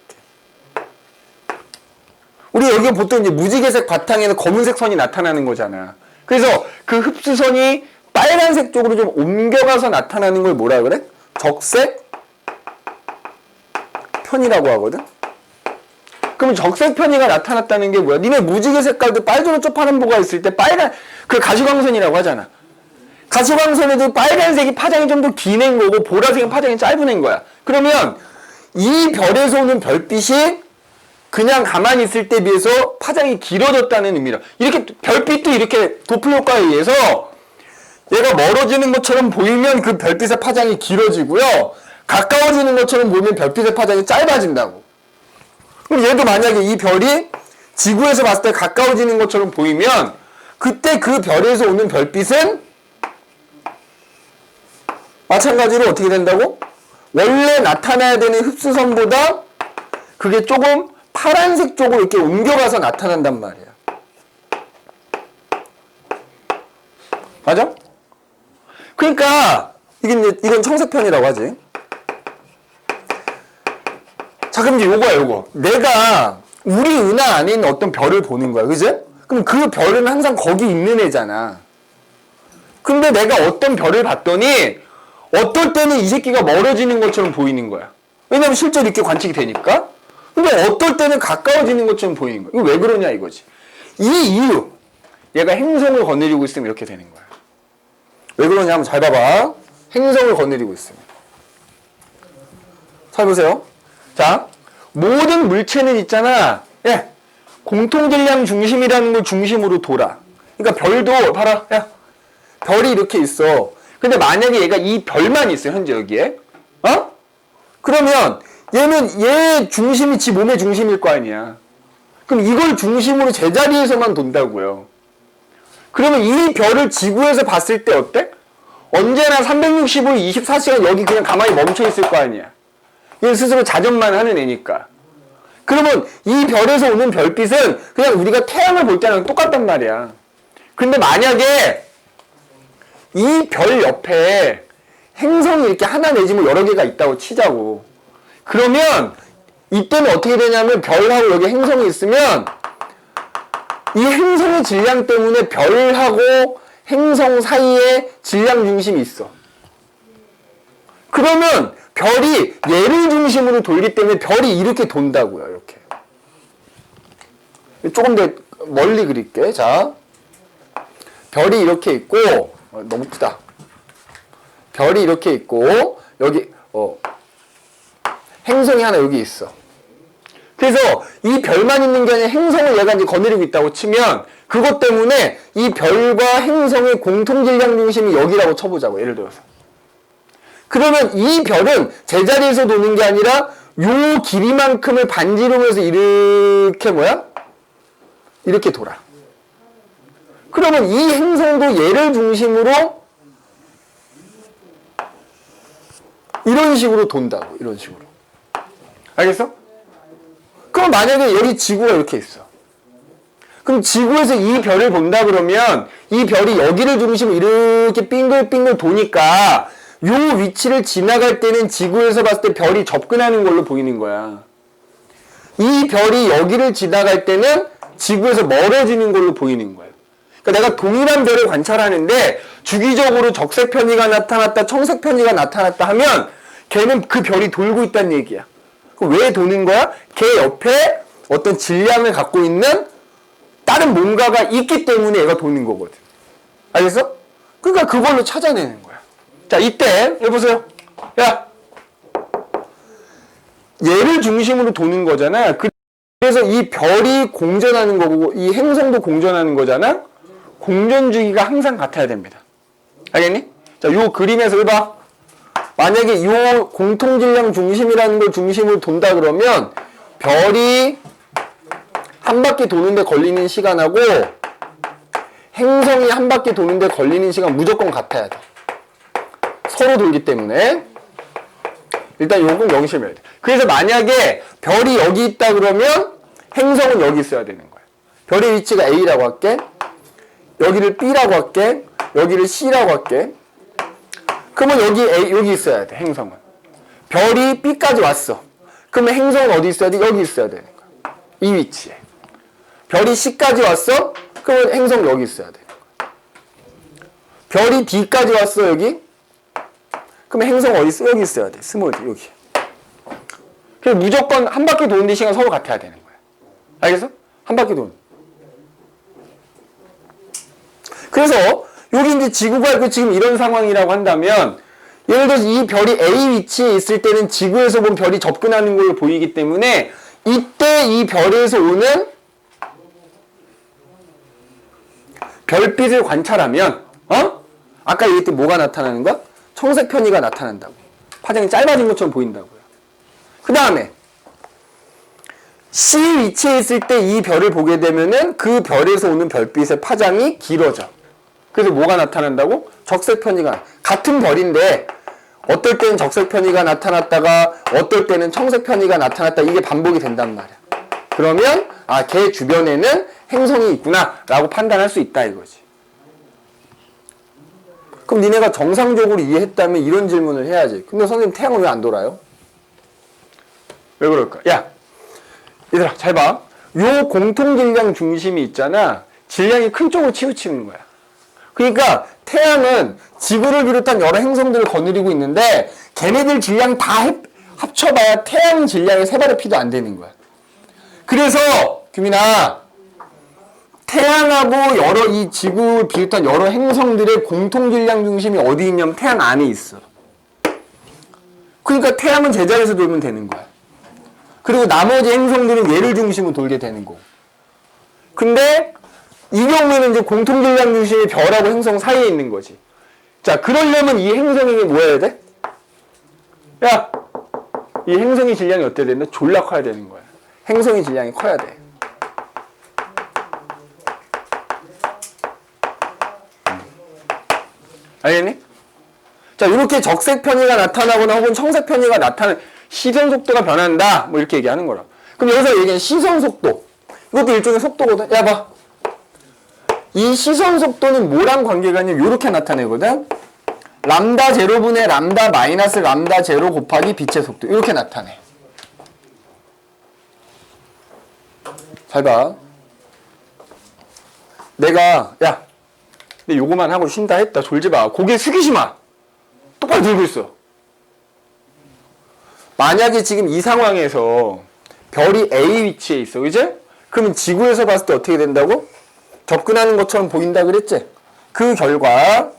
S1: 우리 여기 보통 이제 무지개색 바탕에는 검은색 선이 나타나는 거잖아. 그래서 그 흡수선이 빨간색 쪽으로 좀 옮겨가서 나타나는 걸 뭐라 그래? 적색 편이라고 하거든. 그럼 적색 편이가 나타났다는 게 뭐야? 니네 무지개 색깔도 빨주노초 파란보가 있을 때 빨간 그 가시광선이라고 하잖아. 가시광선에도 빨간색이 파장이 좀 더 긴 애인 거고 보라색은 파장이 짧은 애인 거야. 그러면 이 별에서 오는 별빛이 그냥 가만히 있을 때 비해서 파장이 길어졌다는 의미라. 이렇게 별빛도 이렇게 도플러 효과에 의해서 얘가 멀어지는 것처럼 보이면 그 별빛의 파장이 길어지고요. 가까워지는 것처럼 보이면 별빛의 파장이 짧아진다고. 그럼 얘도 만약에 이 별이 지구에서 봤을 때 가까워지는 것처럼 보이면 그때 그 별에서 오는 별빛은 마찬가지로 어떻게 된다고? 원래 나타나야 되는 흡수선보다 그게 조금 파란색 쪽으로 이렇게 옮겨가서 나타난단 말이야. 맞아? 그러니까 이건 청색편이라고 하지. 자, 그럼 이제 요거야, 요거. 내가 우리 은하 안에 있는 어떤 별을 보는 거야, 그지? 그럼 그 별은 항상 거기 있는 애잖아. 근데 내가 어떤 별을 봤더니 어떨 때는 이 새끼가 멀어지는 것처럼 보이는 거야. 왜냐면 실제로 이렇게 관측이 되니까. 근데 어떨 때는 가까워지는 것처럼 보이는 거야. 이거 왜 그러냐 이거지. 이 이유. 얘가 행성을 거느리고 있으면 이렇게 되는 거야. 왜 그러냐 하면 잘 봐봐. 행성을 거느리고 있으면. 잘 보세요. 자, 모든 물체는 있잖아. 예. 공통질량 중심이라는 걸 중심으로 돌아. 그러니까 별도 봐라. 야. 별이 이렇게 있어. 근데 만약에 얘가 이 별만 있어, 현재 여기에. 어? 그러면 얘는 얘 중심이 지 몸의 중심일 거 아니야. 그럼 이걸 중심으로 제자리에서만 돈다고요. 그러면 이 별을 지구에서 봤을 때 어때? 언제나 365일 24시간 여기 그냥 가만히 멈춰 있을 거 아니야. 얘 스스로 자전만 하는 애니까. 그러면 이 별에서 오는 별빛은 그냥 우리가 태양을 볼 때랑 똑같단 말이야. 근데 만약에 이 별 옆에 행성이 이렇게 하나 내지 뭐 여러 개가 있다고 치자고. 그러면 이때는 어떻게 되냐면 별하고 여기 행성이 있으면 이 행성의 질량 때문에 별하고 행성 사이에 질량 중심이 있어. 그러면 별이 얘를 중심으로 돌기 때문에 별이 이렇게 돈다고요. 이렇게. 조금 더 멀리 그릴게. 자, 별이 이렇게 있고 너무 크다. 별이 이렇게 있고 여기 행성이 하나 여기 있어. 그래서 이 별만 있는 게 아니라 행성을 얘가 이제 거느리고 있다고 치면 그것 때문에 이 별과 행성의 공통질량 중심이 여기라고 쳐보자고. 예를 들어서. 그러면 이 별은 제자리에서 도는 게 아니라 요 길이만큼을 반지름에서 이렇게 뭐야? 이렇게 돌아. 그러면 이 행성도 얘를 중심으로 이런 식으로 돈다고. 이런 식으로. 알겠어? 그럼 만약에 여기 지구가 이렇게 있어. 그럼 지구에서 이 별을 본다 그러면 이 별이 여기를 중심으로 이렇게 빙글빙글 도니까 요 위치를 지나갈 때는 지구에서 봤을 때 별이 접근하는 걸로 보이는 거야. 이 별이 여기를 지나갈 때는 지구에서 멀어지는 걸로 보이는 거야. 그러니까 내가 동일한 별을 관찰하는데 주기적으로 적색 편의가 나타났다, 청색 편의가 나타났다 하면 걔는 그 별이 돌고 있다는 얘기야. 그럼 왜 도는 거야? 걔 옆에 어떤 질량을 갖고 있는 다른 뭔가가 있기 때문에 얘가 도는 거거든. 알겠어? 그러니까 그걸로 찾아내는 거야. 자, 이때 여보세요. 야, 얘를 중심으로 도는 거잖아. 그래서 이 별이 공전하는 거고 이 행성도 공전하는 거잖아. 공전 주기가 항상 같아야 됩니다. 알겠니? 자, 요 그림에서 봐. 만약에 요 공통질량 중심이라는 걸 중심으로 돈다 그러면 별이 한 바퀴 도는데 걸리는 시간하고 행성이 한 바퀴 도는데 걸리는 시간 무조건 같아야 돼. 서로 돌기 때문에. 일단 요건 명심해야 돼. 그래서 만약에 별이 여기 있다 그러면 행성은 여기 있어야 되는 거야. 별의 위치가 A라고 할게. 여기를 B라고 할게. 여기를 C라고 할게. 그러면 여기 있어야 돼, 행성은. 별이 B까지 왔어. 그러면 행성은 어디 있어야 돼? 여기 있어야 되는 거야. 이 위치에. 별이 C까지 왔어? 그러면 행성 여기 있어야 되는 거야. 별이 D까지 왔어, 여기? 그러면 행성 어디 있어? 여기 있어야 돼. 스몰 D, 여기. 그래서 무조건 한 바퀴 도는 시간 서로 같아야 되는 거야. 알겠어? 한 바퀴 도는. 그래서 여기 이제 지구가 있고 지금 이런 상황이라고 한다면 예를 들어서 이 별이 A 위치에 있을 때는 지구에서 본 별이 접근하는 걸로 보이기 때문에 이때 이 별에서 오는 별빛을 관찰하면 아까 얘기했던 뭐가 나타나는 거야? 청색 편의가 나타난다고. 파장이 짧아진 것처럼 보인다고요. 그 다음에 C 위치에 있을 때 이 별을 보게 되면은 그 별에서 오는 별빛의 파장이 길어져. 그래서 뭐가 나타난다고? 적색 편이가. 같은 별인데 어떨 때는 적색 편이가 나타났다가 어떨 때는 청색 편이가 나타났다. 이게 반복이 된단 말이야. 그러면 걔 주변에는 행성이 있구나 라고 판단할 수 있다 이거지. 그럼 니네가 정상적으로 이해했다면 이런 질문을 해야지. 근데 선생님 태양은 왜 안 돌아요? 왜 그럴까? 야, 얘들아 잘 봐. 요 공통질량 중심이 있잖아. 질량이 큰 쪽으로 치우치는 거야. 그러니까 태양은 지구를 비롯한 여러 행성들을 거느리고 있는데 걔네들 질량 다 합쳐봐야 태양 질량의 3발의 피도 안 되는 거야. 그래서 규민아, 태양하고 여러 이 지구를 비롯한 여러 행성들의 공통질량 중심이 어디 있냐면 태양 안에 있어. 그러니까 태양은 제자리에서 돌면 되는 거야. 그리고 나머지 행성들은 얘를 중심으로 돌게 되는 거고. 근데 이 경우에는 이제 공통질량 중심이 별하고 행성 사이에 있는 거지. 자, 그러려면 이 행성에게 뭐 해야 돼? 야, 이 행성의 질량이 어때야 되나? 졸라 커야 되는 거야. 행성의 질량이 커야 돼. 알겠니? 자, 이렇게 적색 편이가 나타나거나 혹은 청색 편이가 나타나는 시선 속도가 변한다. 뭐 이렇게 얘기하는 거라. 그럼 여기서 얘기하는 시선 속도. 이것도 일종의 속도거든. 야, 봐. 이 시선 속도는 뭐랑 관계가 있냐면 이렇게 나타내거든. 람다 제로분의 람다 마이너스 람다 제로 곱하기 빛의 속도. 이렇게 나타내. 잘 봐. 내가 야, 근데 요거만 하고 쉰다 했다. 졸지 마. 고개 숙이지 마. 똑바로 들고 있어. 만약에 지금 이 상황에서 별이 A 위치에 있어. 그지? 그러면 지구에서 봤을 때 어떻게 된다고? 접근하는 것처럼 보인다 그랬지? 그 결과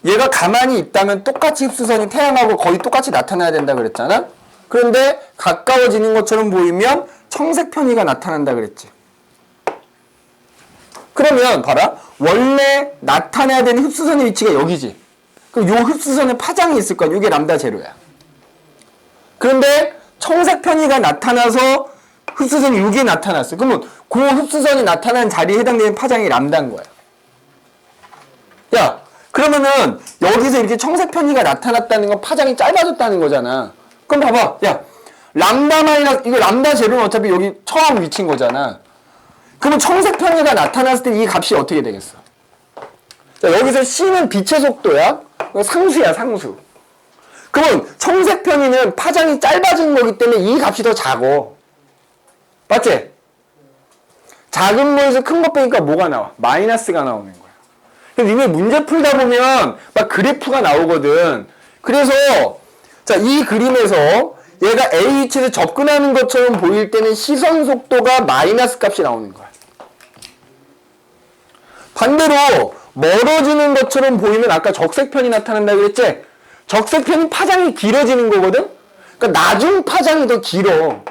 S1: 얘가 가만히 있다면 똑같이 흡수선이 태양하고 거의 똑같이 나타나야 된다 그랬잖아? 그런데 가까워지는 것처럼 보이면 청색 편이가 나타난다 그랬지? 그러면 봐라. 원래 나타나야 되는 흡수선의 위치가 여기지. 그럼 요 흡수선에 파장이 있을 거야. 이게 람다 제로야. 그런데 청색 편이가 나타나서 흡수선이 여기에 나타났어. 그러면 그 흡수선이 나타나는 자리에 해당되는 파장이 람다인 거야. 야, 그러면은 여기서 이렇게 청색 편이가 나타났다는 건 파장이 짧아졌다는 거잖아. 그럼 봐봐. 야, 람다 마이너스, 이거 람다 제로는 어차피 여기 처음 위치인 거잖아. 그러면 청색 편이가 나타났을 때 이 값이 어떻게 되겠어? 자, 여기서 C는 빛의 속도야. 상수야, 상수. 그러면 청색 편이는 파장이 짧아진 거기 때문에 이 값이 더 작어. 맞지? 작은 거에서 큰 거 빼니까 뭐가 나와? 마이너스가 나오는 거야. 그래서 이미 문제 풀다 보면 막 그래프가 나오거든. 그래서 자, 이 그림에서 얘가 A 위치를 접근하는 것처럼 보일 때는 시선 속도가 마이너스 값이 나오는 거야. 반대로 멀어지는 것처럼 보이면 아까 적색편이 나타난다 그랬지? 적색편이 파장이 길어지는 거거든? 그러니까 나중 파장이 더 길어.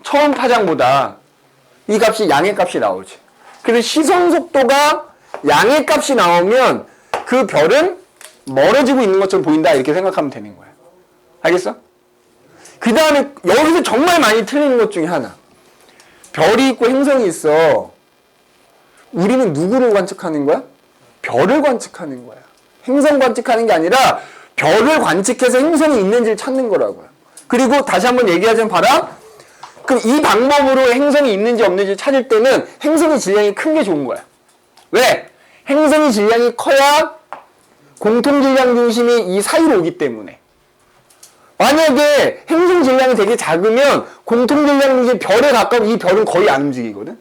S1: 처음 파장보다. 이 값이 양의 값이 나오지. 그래서 시선 속도가 양의 값이 나오면 그 별은 멀어지고 있는 것처럼 보인다 이렇게 생각하면 되는 거야. 알겠어? 그 다음에 여기서 정말 많이 틀리는 것 중에 하나. 별이 있고 행성이 있어. 우리는 누구를 관측하는 거야? 별을 관측하는 거야. 행성 관측하는 게 아니라 별을 관측해서 행성이 있는지를 찾는 거라고요. 그리고 다시 한번 얘기하자면 봐라. 그럼 이 방법으로 행성이 있는지 없는지 찾을 때는 행성의 질량이 큰 게 좋은 거야. 왜? 행성의 질량이 커야 공통질량 중심이 이 사이로 오기 때문에. 만약에 행성 질량이 되게 작으면 공통질량 중심이 별에 가까운 이 별은 거의 안 움직이거든?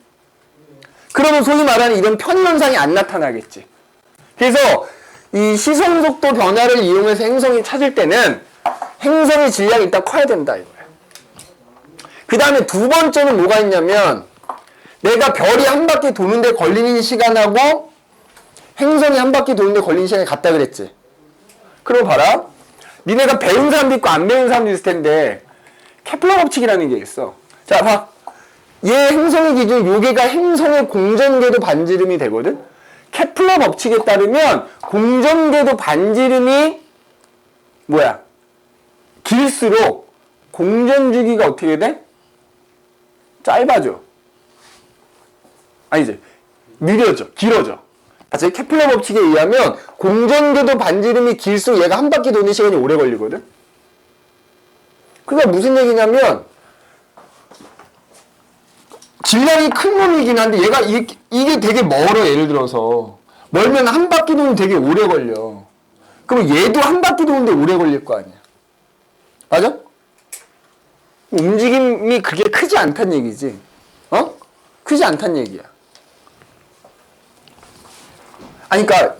S1: 그러면 소위 말하는 이런 편현상이 안 나타나겠지. 그래서 이 시선속도 변화를 이용해서 행성이 찾을 때는 행성의 질량이 일단 커야 된다 이거야. 그 다음에 두 번째는 뭐가 있냐면 내가 별이 한 바퀴 도는데 걸리는 시간하고 행성이 한 바퀴 도는데 걸리는 시간이 같다 그랬지. 그럼 봐라. 니네가 배운 사람도 있고 안 배운 사람도 있을 텐데 케플러 법칙이라는 게 있어. 자, 봐. 얘 행성의 기준 요게가 행성의 공전궤도 반지름이 되거든. 케플러 법칙에 따르면 공전궤도 반지름이 뭐야? 길수록 공전 주기가 어떻게 돼? 짧아져. 아니지. 느려져. 길어져. 제 케플러 법칙에 의하면 공전궤도 반지름이 길수록 얘가 한 바퀴 도는 시간이 오래 걸리거든? 그러니까 무슨 얘기냐면 질량이 큰 놈이긴 한데 얘가 이게 되게 멀어. 예를 들어서 멀면 한 바퀴 도는 되게 오래 걸려. 그럼 얘도 한 바퀴 도는데 오래 걸릴 거 아니야. 맞아? 움직임이 그게 크지 않단 얘기지. 어? 크지 않단 얘기야. 아니, 그니까,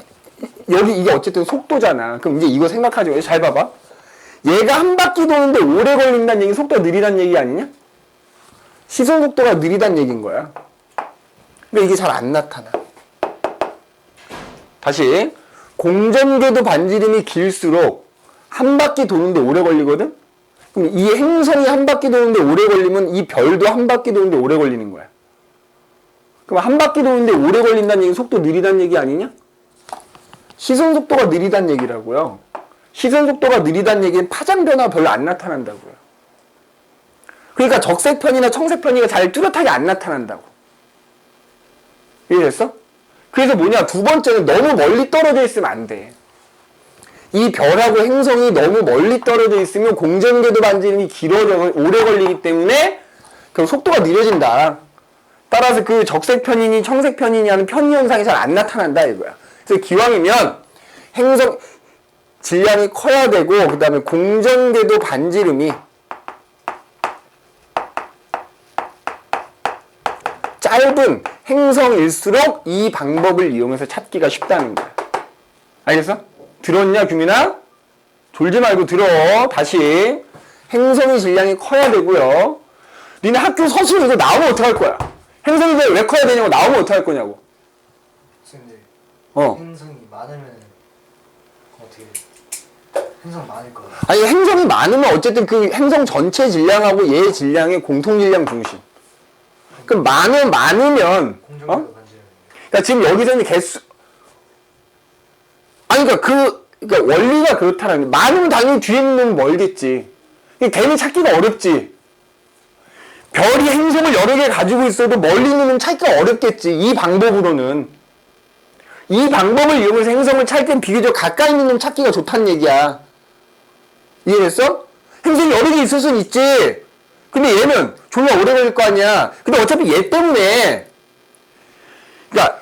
S1: 여기 이게 어쨌든 속도잖아. 그럼 이제 이거 생각하지. 잘 봐봐. 얘가 한 바퀴 도는데 오래 걸린다는 얘기, 속도가 느리다는 얘기 아니냐? 시선 속도가 느리다는 얘기인 거야. 근데 이게 잘 안 나타나. 다시. 공전궤도 반지름이 길수록 한 바퀴 도는데 오래 걸리거든? 그럼 이 행성이 한 바퀴 도는데 오래 걸리면 이 별도 한 바퀴 도는데 오래 걸리는 거야. 그럼 한 바퀴 도는데 오래 걸린다는 얘기는 속도 느리다는 얘기 아니냐? 시선 속도가 느리다는 얘기라고요. 시선 속도가 느리다는 얘기는 파장 변화가 별로 안 나타난다고요. 그러니까 적색편이나 청색편이가 잘 뚜렷하게 안 나타난다고. 이해됐어? 그래서 뭐냐, 두 번째는 너무 멀리 떨어져 있으면 안 돼. 이 별하고 행성이 너무 멀리 떨어져 있으면 공전궤도 반지름이 길어져 오래 걸리기 때문에 그럼 속도가 느려진다. 따라서 그 적색편이니 청색편이니 하는 편의현상이 잘 안 나타난다 이거야. 그래서 기왕이면 행성 질량이 커야 되고 그 다음에 공전궤도 반지름이 짧은 행성일수록 이 방법을 이용해서 찾기가 쉽다는 거야. 알겠어? 들었냐, 규민아? 졸지 말고 들어. 다시. 행성의 질량이 커야 되고요. 니네 학교 서술에 이거 나오면 어떡할 거야? 행성이 왜 커야 되냐고 나오면 어떡할 거냐고.
S2: 선생님,
S1: 어.
S2: 행성이 많으면 어떻게 행성 많을 거예요?
S1: 아니, 행성이 많으면 어쨌든 그 행성 전체 질량하고 얘 질량의 공통 질량 중심. 그럼 많으면 어? 그러니까 지금 여기서는 개수 아니 그러니까 원리가 그렇다는 게 많으면 당연히 뒤에 있는 놈은 멀겠지. 걔는 찾기가 어렵지. 별이 행성을 여러 개 가지고 있어도 멀리 있는 놈은 찾기가 어렵겠지. 이 방법으로는. 이 방법을 이용해서 행성을 찾을 땐 비교적 가까이 있는 놈 찾기가 좋다는 얘기야. 이해됐어? 행성이 여러 개 있을 순 있지. 근데 얘는 졸라 오래 걸릴 거 아니야. 근데 어차피 얘 때문에 그러니까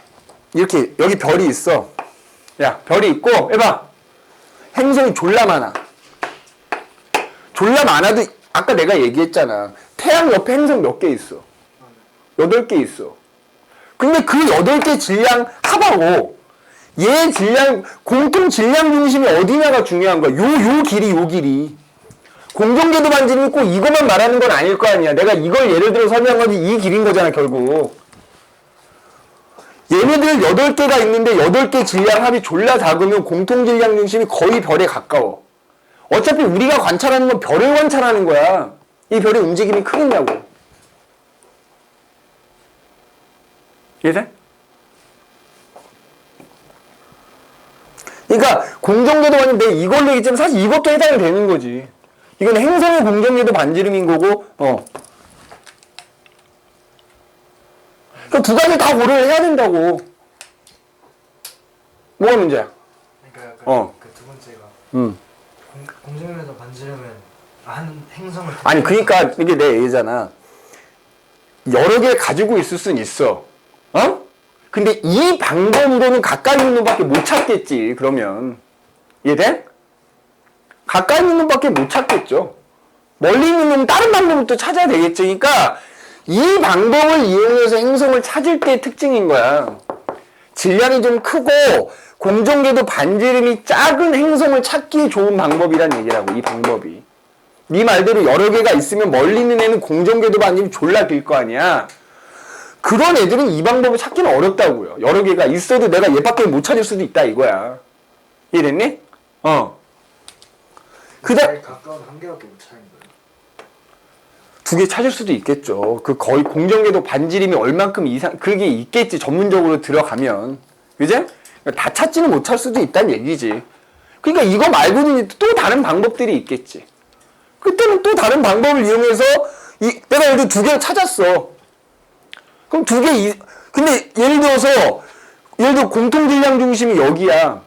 S1: 이렇게 여기 별이 있어. 야, 별이 있고 해봐. 행성이 졸라 많아. 졸라 많아도 아까 내가 얘기했잖아. 태양 옆에 행성 몇 개 있어? 8개 있어. 근데 그 8개 질량 합하고 얘 질량 공통 질량 중심이 어디냐가 중요한 거야. 요 길이. 공전궤도 반지름이 꼭 이것만 말하는 건 아닐 거 아니야. 내가 이걸 예를 들어 설명한 건지 이 길인 거잖아, 결국. 얘네들 8개가 있는데 8개 질량 합이 졸라 작으면 공통 질량 중심이 거의 별에 가까워. 어차피 우리가 관찰하는 건 별을 관찰하는 거야. 이 별의 움직임이 크겠냐고. 이해돼? 그러니까 공전궤도 반지름 이걸로 얘기했지만 사실 이것도 해당이 되는 거지. 이건 행성의 공전궤도 반지름인 거고, 그러니까 두 가지 다 고려를 해야 된다고. 뭐가 문제야?
S2: 그러니까 약간 그두 번째가 공전궤도 반지름은 한 행성을
S1: 아니 그러니까 이게 내 얘기잖아. 여러 개 가지고 있을 순 있어. 근데 이 방법으로는 가까이 있는 놈밖에 못 찾겠지. 그러면 이해돼? 가까이 있는 놈밖에 못 찾겠죠. 멀리 있는 놈은 다른 방법을 또 찾아야 되겠지. 그러니까 이 방법을 이용해서 행성을 찾을 때의 특징인 거야. 질량이 좀 크고 공전궤도 반지름이 작은 행성을 찾기 좋은 방법이란 얘기라고. 이 방법이. 네 말대로 여러 개가 있으면 멀리 있는 애는 공전궤도 반지름이 졸라 길 거 아니야. 그런 애들은 이 방법을 찾기는 어렵다고요. 여러 개가 있어도 내가 얘밖에 못 찾을 수도 있다 이거야. 이해됐니?
S2: 제일 가까운 한 개밖에 못 찾는 거예요.
S1: 2개 찾을 수도 있겠죠. 그 거의 공전궤도 반지름이 얼만큼 이상 그게 있겠지. 전문적으로 들어가면. 그제? 다 찾지는 못할 수도 있다는 얘기지. 그러니까 이거 말고는 또 다른 방법들이 있겠지. 그때는 또 다른 방법을 이용해서 내가 예를 들어 두 개를 찾았어. 그럼 근데 예를 들어 공통 질량 중심이 여기야.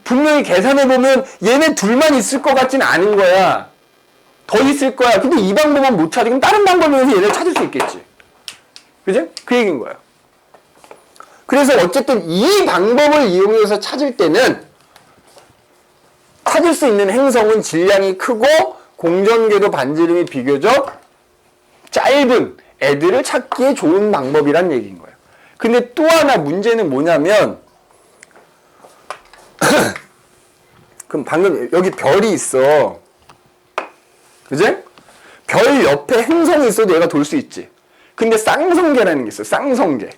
S1: 분명히 계산해보면 얘네 둘만 있을 것 같지는 않은 거야. 더 있을 거야. 근데 이 방법은 못 찾아. 그럼 다른 방법을 해서 얘를 찾을 수 있겠지. 그죠? 그 얘기인 거야. 그래서 어쨌든 이 방법을 이용해서 찾을 때는 찾을 수 있는 행성은 질량이 크고 공전궤도 반지름이 비교적 짧은 애들을 찾기에 좋은 방법이란 얘기인 거예요. 근데 또 하나 문제는 뭐냐면 그럼 방금 여기 별이 있어. 그지? 별 옆에 행성이 있어도 얘가 돌 수 있지. 근데 쌍성계라는 게 있어. 쌍성계.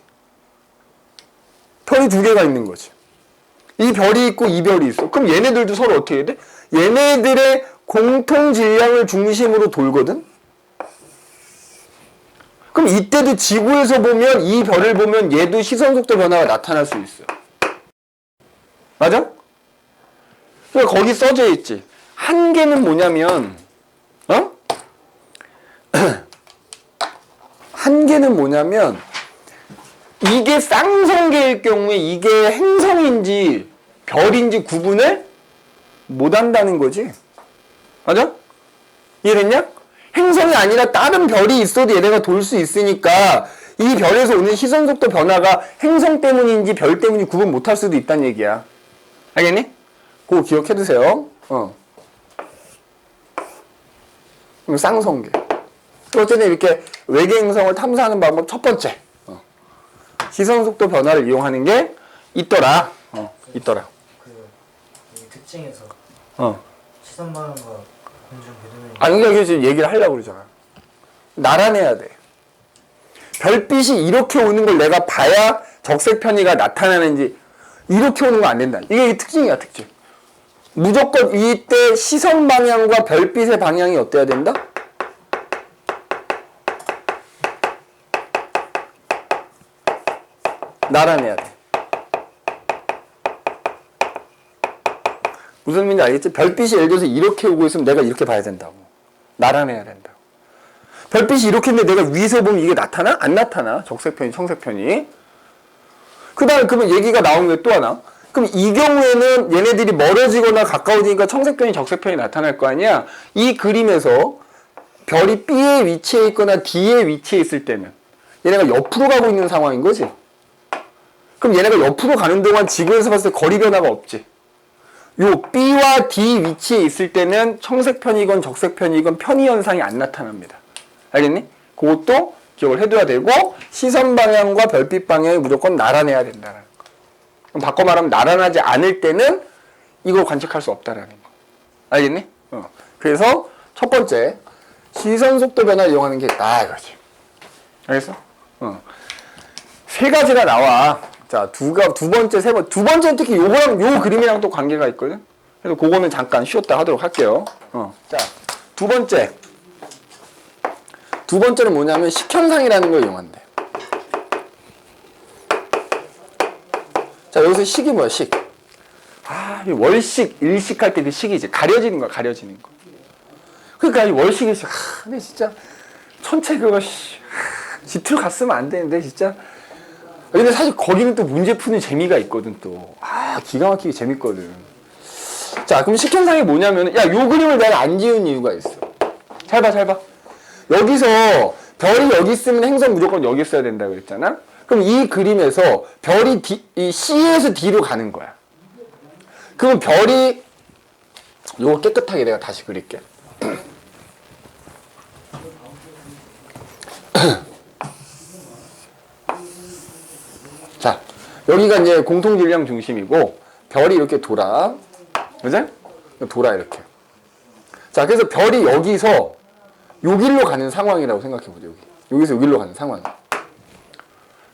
S1: 별이 두 개가 있는 거지. 이 별이 있고 이 별이 있어. 그럼 얘네들도 서로 어떻게 해야 돼? 얘네들의 공통 질량을 중심으로 돌거든? 그럼 이때도 지구에서 보면 이 별을 보면 얘도 시선속도 변화가 나타날 수 있어. 맞아? 그러니까 거기 써져 있지. 한계는 뭐냐면 한계는 뭐냐면 이게 쌍성계일 경우에 이게 행성인지 별인지 구분을 못한다는 거지. 맞아? 이해됐냐? 행성이 아니라 다른 별이 있어도 얘네가 돌 수 있으니까 이 별에서 오는 시선속도 변화가 행성 때문인지 별 때문인지 구분 못할 수도 있다는 얘기야. 알겠니? 그거 기억해두세요. 쌍성계. 어쨌든 이렇게 외계 행성을 탐사하는 방법 첫 번째. 시선속도 변화를 이용하는 게 있더라. 있더라.
S2: 이 특징에서 시선 방향과 공중 궤도는
S1: 그러니까 지금 얘기를 하려고 그러잖아. 나란해야 돼. 별빛이 이렇게 오는 걸 내가 봐야 적색 편의가 나타나는지 이렇게 오는 거 안 된다. 이게 특징이야, 특징. 무조건 이때 시선 방향과 별빛의 방향이 어때야 된다? 나란해야 돼. 무슨 의미인지 알겠지? 별빛이 예를 들어서 이렇게 오고 있으면 내가 이렇게 봐야 된다고. 나란해야 된다고. 별빛이 이렇게 있는데 내가 위에서 보면 이게 나타나? 안 나타나. 적색편이, 청색편이. 그 다음에 그러면 얘기가 나오는 게 또 하나. 그럼 이 경우에는 얘네들이 멀어지거나 가까워지니까 청색편이, 적색편이 나타날 거 아니야? 이 그림에서 별이 B에 위치해 있거나 D에 위치해 있을 때는 얘네가 옆으로 가고 있는 상황인 거지. 그럼 얘네가 옆으로 가는 동안 지구에서 봤을 때 거리 변화가 없지. 요 B와 D 위치에 있을 때는 청색편이건 적색편이건 편의 현상이 안 나타납니다. 알겠니? 그것도 기억을 해둬야 되고 시선 방향과 별빛 방향이 무조건 나란해야 된다는 거. 그럼 바꿔 말하면 나란하지 않을 때는 이걸 관측할 수 없다라는 거. 알겠니? 그래서 첫 번째 시선 속도 변화를 이용하는 게 있다 이거지. 알겠어? 세 가지가 나와. 자, 두 번째, 두 번째는 특히 요거랑 요 그림이랑 또 관계가 있거든? 그래서 그거는 잠깐 쉬었다 하도록 할게요. 자, 두 번째는 뭐냐면 식현상이라는 걸 이용한대. 자, 여기서 식이 뭐야, 식? 이 월식, 일식 할 때 그 식이지. 가려지는 거야, 가려지는 거. 그러니까 이 월식, 일식. 근데 진짜, 천체 그거, 지트로 갔으면 안 되는데, 진짜. 근데 사실 거기는 또 문제 푸는 재미가 있거든, 또. 기가 막히게 재밌거든. 자, 그럼 식현상이 뭐냐면, 야, 요 그림을 내가 안 지은 이유가 있어. 잘 봐. 여기서 별이 여기 있으면 행성 무조건 여기 있어야 된다 그랬잖아? 그럼 이 그림에서 별이 이 C에서 D로 가는 거야. 그럼 별이, 요거 깨끗하게 내가 다시 그릴게. 자, 여기가 이제 공통질량 중심이고 별이 이렇게 돌아. 그죠? 돌아 이렇게. 자, 그래서 별이 여기서 여기로 가는 상황이라고 생각해보죠. 여기서 여기로 가는 상황.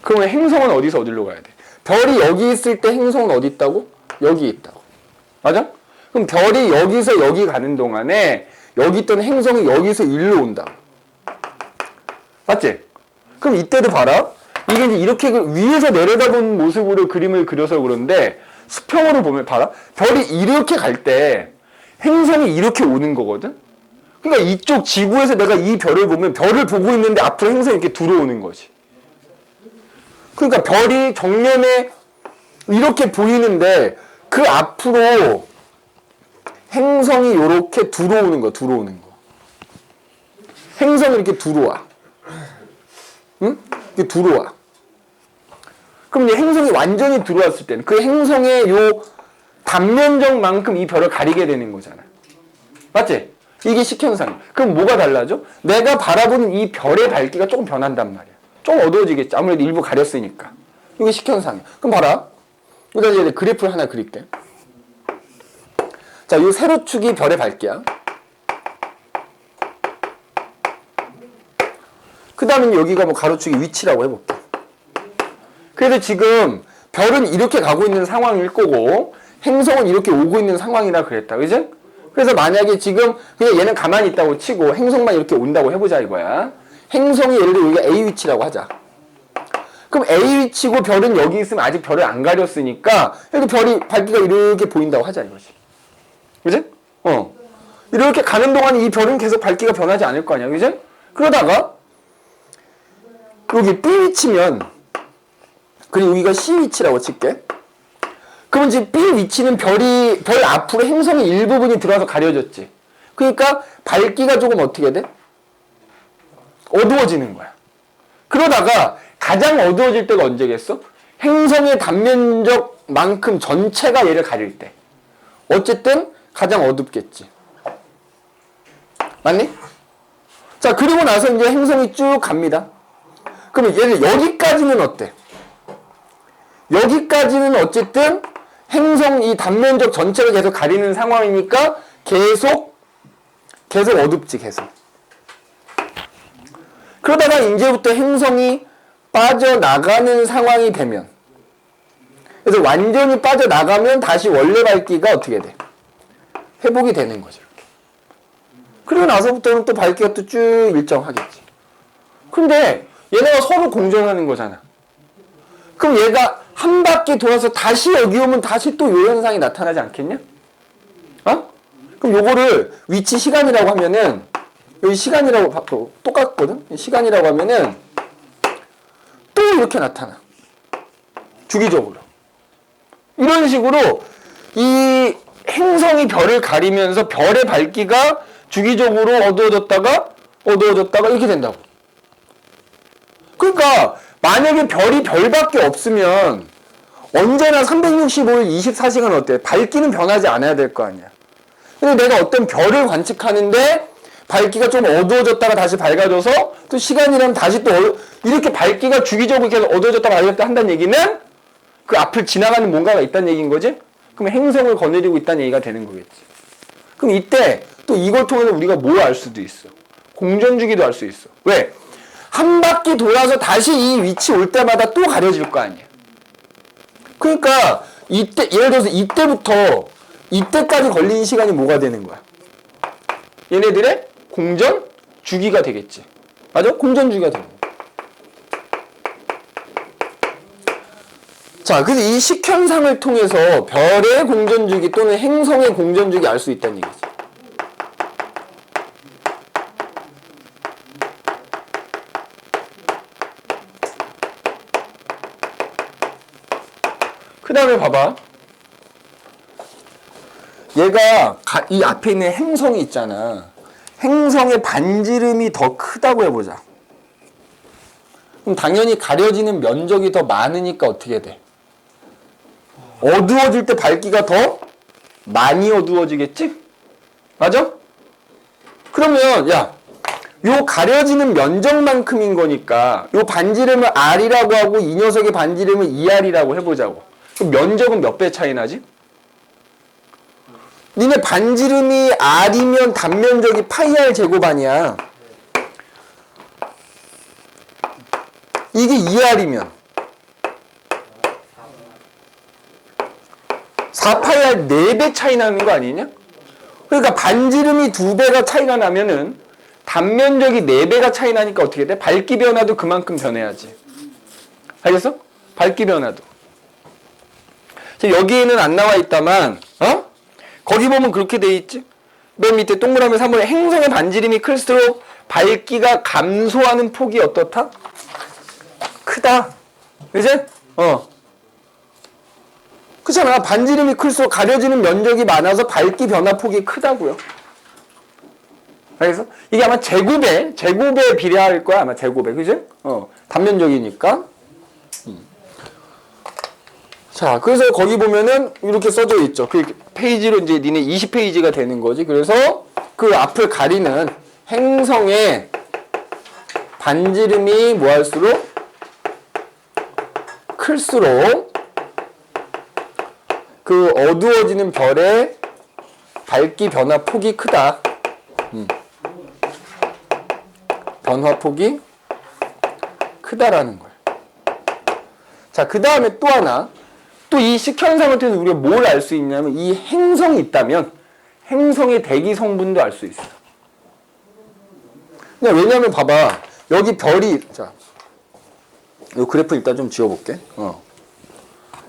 S1: 그러면 행성은 어디서 어디로 가야 돼? 별이 여기 있을 때 행성은 어디 있다고? 여기 있다고. 맞아? 그럼 별이 여기서 여기 가는 동안에 여기 있던 행성이 여기서 일로 온다. 맞지? 그럼 이때도 봐라. 이게 이제 이렇게 위에서 내려다본 모습으로 그림을 그려서 그런데 수평으로 보면 봐라. 별이 이렇게 갈 때 행성이 이렇게 오는 거거든. 그러니까 이쪽 지구에서 내가 이 별을 보면 별을 보고 있는데 앞으로 행성이 이렇게 들어오는 거지. 그러니까 별이 정면에 이렇게 보이는데 그 앞으로 행성이 이렇게 들어오는 거, 들어오는 거. 행성이 이렇게 들어와. 응? 이렇게 들어와. 그럼 이제 행성이 완전히 들어왔을 때는 그 행성의 요 단면적만큼 이 별을 가리게 되는 거잖아. 맞지? 이게 식현상. 그럼 뭐가 달라져? 내가 바라보는 이 별의 밝기가 조금 변한단 말이야. 좀 어두워지겠지. 아무래도 일부 가렸으니까. 이게 식현상이야. 그럼 봐라. 여기다 이제 그래프를 하나 그릴게. 자, 요 세로축이 별의 밝기야. 그 다음에 여기가 뭐 가로축이 위치라고 해볼게. 그래서 지금 별은 이렇게 가고 있는 상황일 거고 행성은 이렇게 오고 있는 상황이라 그랬다. 그지? 그래서 만약에 지금 그냥 얘는 가만히 있다고 치고 행성만 이렇게 온다고 해보자 이거야. 행성이 예를 들어 우리가 A 위치라고 하자. 그럼 A 위치고 별은 여기 있으면 아직 별을 안 가렸으니까 이렇게 별이 밝기가 이렇게 보인다고 하자 이거지. 그지? 이렇게 가는 동안 이 별은 계속 밝기가 변하지 않을 거 아니야. 그지? 그러다가 여기 B 위치면 그리고 여기가 C 위치라고 칠게. 그럼 이제 B 위치는 별 앞으로 행성의 일부분이 들어와서 가려졌지. 그러니까 밝기가 조금 어떻게 돼? 어두워지는 거야. 그러다가 가장 어두워질 때가 언제겠어? 행성의 단면적만큼 전체가 얘를 가릴 때. 어쨌든 가장 어둡겠지. 맞니? 자, 그리고 나서 이제 행성이 쭉 갑니다. 그러면 얘를 여기까지는 어때? 여기까지는 어쨌든 행성 이 단면적 전체를 계속 가리는 상황이니까 계속 어둡지, 계속. 그러다가 이제부터 행성이 빠져나가는 상황이 되면, 그래서 완전히 빠져나가면 다시 원래 밝기가 어떻게 돼? 회복이 되는 거죠, 이렇게. 그리고 나서부터는 또 밝기가 또 쭉 일정하겠지. 근데 얘네가 서로 공존하는 거잖아. 그럼 얘가 한 바퀴 돌아서 다시 여기 오면 다시 또 요 현상이 나타나지 않겠냐? 그럼 요거를 위치 시간이라고 하면은, 여기 시간이라고 똑같거든? 시간이라고 하면은 또 이렇게 나타나. 주기적으로. 이런 식으로 이 행성이 별을 가리면서 별의 밝기가 주기적으로 어두워졌다가 이렇게 된다고. 그러니까 만약에 별이 별밖에 없으면 언제나 365일 24시간 어때? 밝기는 변하지 않아야 될 거 아니야. 근데 내가 어떤 별을 관측하는데 밝기가 좀 어두워졌다가 다시 밝아져서 또 시간이라면 다시 또 이렇게 밝기가 주기적으로 계속 어두워졌다 밝아졌다 한다는 얘기는 그 앞을 지나가는 뭔가가 있다는 얘기인 거지? 그럼 행성을 거느리고 있다는 얘기가 되는 거겠지. 그럼 이때 또 이걸 통해서 우리가 뭘 알 수도 있어. 공전주기도 알 수 있어. 왜? 한 바퀴 돌아서 다시 이 위치 올 때마다 또 가려질 거 아니야. 그러니까 이때 예를 들어서 이때부터 이때까지 걸리는 시간이 뭐가 되는 거야? 얘네들의 공전 주기가 되겠지. 맞아? 공전 주기가 되는 거야. 자, 그래서 이 식현상을 통해서 별의 공전 주기 또는 행성의 공전 주기 알 수 있다는 얘기지. 그 다음에 봐봐. 얘가 이 앞에 있는 행성이 있잖아. 행성의 반지름이 더 크다고 해보자. 그럼 당연히 가려지는 면적이 더 많으니까 어떻게 돼? 어두워질 때 밝기가 더 많이 어두워지겠지? 맞아? 그러면 야, 요 가려지는 면적만큼인 거니까 요 반지름을 R이라고 하고 이 녀석의 반지름을 2R이라고 해보자고. 그럼 면적은 몇 배 차이 나지? 니네 반지름이 R이면 단면적이 파이 R 제곱 아니야. 이게 2R이면 4파이 R 4배 차이 나는 거 아니냐? 그러니까 반지름이 2배가 차이가 나면은 단면적이 4배가 차이 나니까 어떻게 돼? 밝기 변화도 그만큼 변해야지. 알겠어? 밝기 변화도. 여기에는 안 나와 있다만, 거기 보면 그렇게 돼 있지. 맨 밑에 동그라미 3번에 행성의 반지름이 클수록 밝기가 감소하는 폭이 어떻다? 크다. 그지? 그렇잖아. 반지름이 클수록 가려지는 면적이 많아서 밝기 변화 폭이 크다고요. 그래서 이게 아마 제곱에 비례할 거야. 아마 제곱에. 그지? 단면적이니까. 자, 그래서 거기 보면은 이렇게 써져 있죠. 그 페이지로 이제 니네 20페이지가 되는 거지. 그래서 그 앞을 가리는 행성의 반지름이 뭐 할수록 클수록 그 어두워지는 별의 밝기 변화 폭이 크다. 변화폭이 크다라는 거예요. 자, 그 다음에 또 하나. 또 이 식현상을 통해서 우리가 뭘 알 수 있냐면 이 행성이 있다면 행성의 대기 성분도 알 수 있어. 왜냐면 봐봐. 여기 별이, 자, 이 그래프 일단 좀 지워볼게.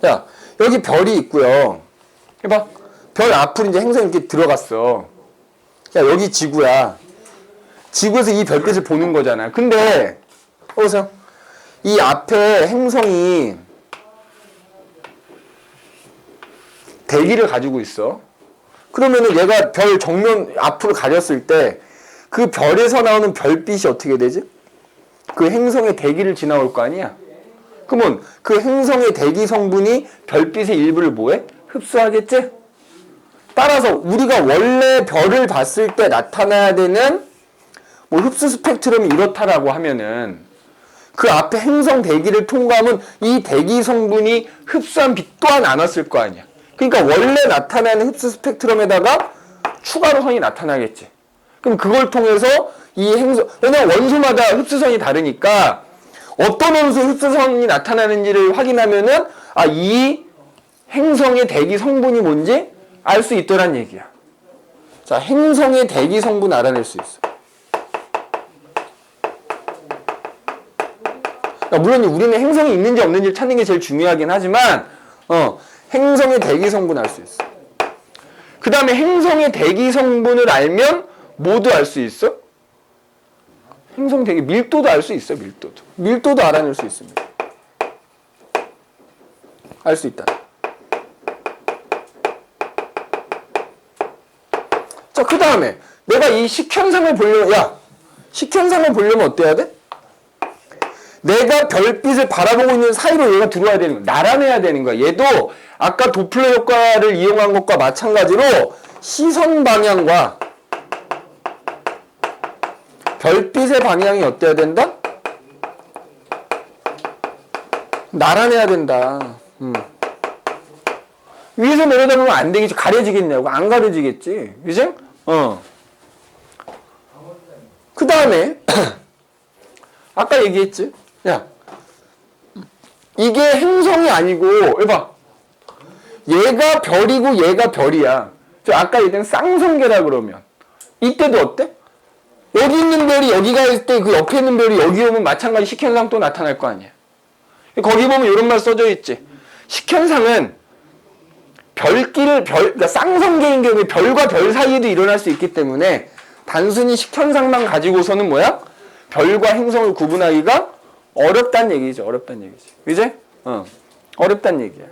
S1: 자, 여기 별이 있고요. 해봐. 별 앞으로 이제 행성이 이렇게 들어갔어. 야, 여기 지구야. 지구에서 이 별빛을 보는 거잖아. 근데, 보세요. 이 앞에 행성이 대기를 가지고 있어. 그러면은 얘가 별 정면 앞으로 가렸을 때 그 별에서 나오는 별빛이 어떻게 되지? 그 행성의 대기를 지나올 거 아니야? 그러면 그 행성의 대기 성분이 별빛의 일부를 뭐해? 흡수하겠지? 따라서 우리가 원래 별을 봤을 때 나타나야 되는 뭐 흡수 스펙트럼이 이렇다라고 하면은 그 앞에 행성 대기를 통과하면 이 대기 성분이 흡수한 빛 또한 안 왔을 거 아니야. 그러니까 원래 나타나는 흡수 스펙트럼에다가 추가로 선이 나타나겠지. 그럼 그걸 통해서 이 행성, 왜냐면 원소마다 흡수선이 다르니까 어떤 원소의 흡수선이 나타나는지를 확인하면은 이 행성의 대기 성분이 뭔지 알 수 있더란 얘기야. 자, 행성의 대기 성분 알아낼 수 있어. 물론 우리는 행성이 있는지 없는지를 찾는 게 제일 중요하긴 하지만 행성의 대기 성분 알 수 있어. 그 다음에 행성의 대기 성분을 알면 뭐도 알 수 있어? 행성 대기 밀도도 알 수 있어. 밀도도 알아낼 수 있습니다. 알 수 있다. 자, 그 다음에 내가 이 식현상을 보려면 어때야 돼? 내가 별빛을 바라보고 있는 사이로 얘가 들어와야 되는 거야. 날아내야 되는 거야. 얘도 아까 도플러 효과를 이용한 것과 마찬가지로 시선 방향과 별빛의 방향이 어때야 된다? 날아내야 된다. 위에서 내려다보면 안 되겠지. 가려지겠냐고. 안 가려지겠지. 그지? 그 다음에 아까 얘기했지? 야, 이게 행성이 아니고, 해봐. 얘가 별이고 얘가 별이야. 아까 얘기한 쌍성계라 그러면. 이때도 어때? 여기 있는 별이 여기 가 있을 때 그 옆에 있는 별이 여기 오면 마찬가지 식현상 또 나타날 거 아니야. 거기 보면 이런 말 써져 있지. 식현상은 그러니까 쌍성계인 경우에 별과 별 사이에도 일어날 수 있기 때문에 단순히 식현상만 가지고서는 뭐야? 별과 행성을 구분하기가 어렵다는 얘기죠. 그지? 어렵다는 얘기야.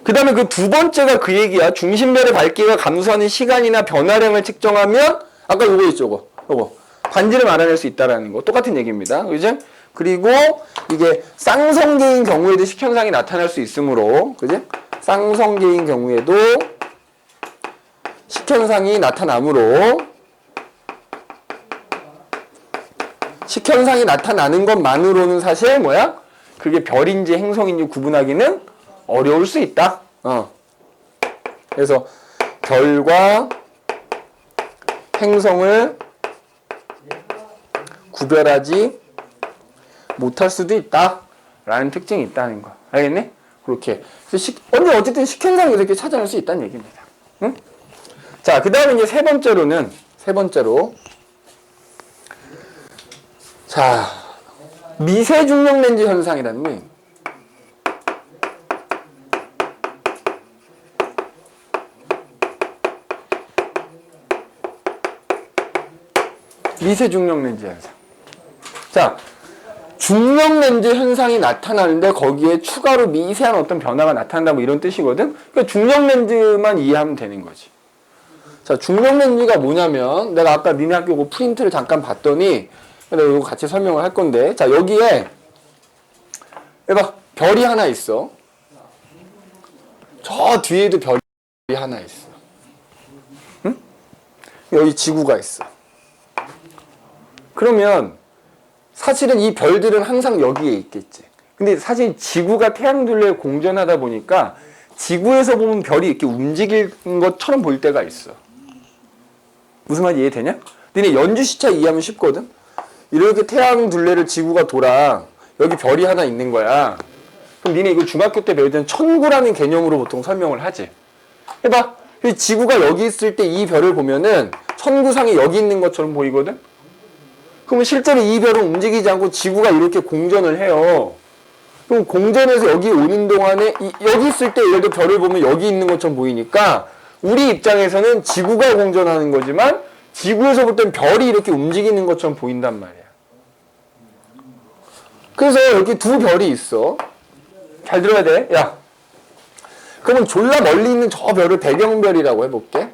S1: 그 다음에 그 두 번째가 그 얘기야. 중심별의 밝기가 감소하는 시간이나 변화량을 측정하면 아까 요거 있죠. 요거. 반지름 알아낼 수 있다라는 거. 똑같은 얘기입니다. 그지? 그리고 이게 쌍성계인 경우에도 식현상이 나타날 수 있으므로, 그지? 쌍성계인 경우에도 식현상이 나타나므로 식현상이 나타나는 것만으로는 사실 뭐야? 그게 별인지 행성인지 구분하기는 어려울 수 있다. 그래서 별과 행성을 구별하지 못할 수도 있다. 라는 특징이 있다는 거. 알겠니? 그렇게. 근데 어쨌든 식현상을 이렇게 찾아낼 수 있다는 얘기입니다. 응? 자, 그 다음에 이제 세 번째로. 자, 미세 중력 렌즈 현상이라는 게 미세 중력 렌즈 현상. 자, 중력 렌즈 현상이 나타나는데 거기에 추가로 미세한 어떤 변화가 나타난다 뭐 이런 뜻이거든. 그러니까 중력 렌즈만 이해하면 되는 거지. 자, 중력 렌즈가 뭐냐면 내가 아까 니네 학교 그 프린트를 잠깐 봤더니 내가 이거 같이 설명을 할 건데, 자, 여기에 해봐, 별이 하나 있어. 저 뒤에도 별이 하나 있어. 응? 여기 지구가 있어. 그러면 사실은 이 별들은 항상 여기에 있겠지. 근데 사실 지구가 태양둘레에 공전하다 보니까 지구에서 보면 별이 이렇게 움직이는 것처럼 보일 때가 있어. 무슨 말인지 이해되냐? 너네 연주시차 이해하면 쉽거든? 이렇게 태양둘레를 지구가 돌아. 여기 별이 하나 있는 거야. 그럼 니네 이거 중학교 때 배우던 천구라는 개념으로 보통 설명을 하지. 해봐. 지구가 여기 있을 때 이 별을 보면은 천구상이 여기 있는 것처럼 보이거든? 그러면 실제로 이 별은 움직이지 않고 지구가 이렇게 공전을 해요. 그럼 공전해서 여기 오는 동안에 여기 있을 때 예를 들어 별을 보면 여기 있는 것처럼 보이니까 우리 입장에서는 지구가 공전하는 거지만 지구에서 볼 땐 별이 이렇게 움직이는 것처럼 보인단 말이야. 그래서 여기 두 별이 있어. 잘 들어야 돼. 야, 그러면 졸라 멀리 있는 저 별을 배경별이라고 해볼게.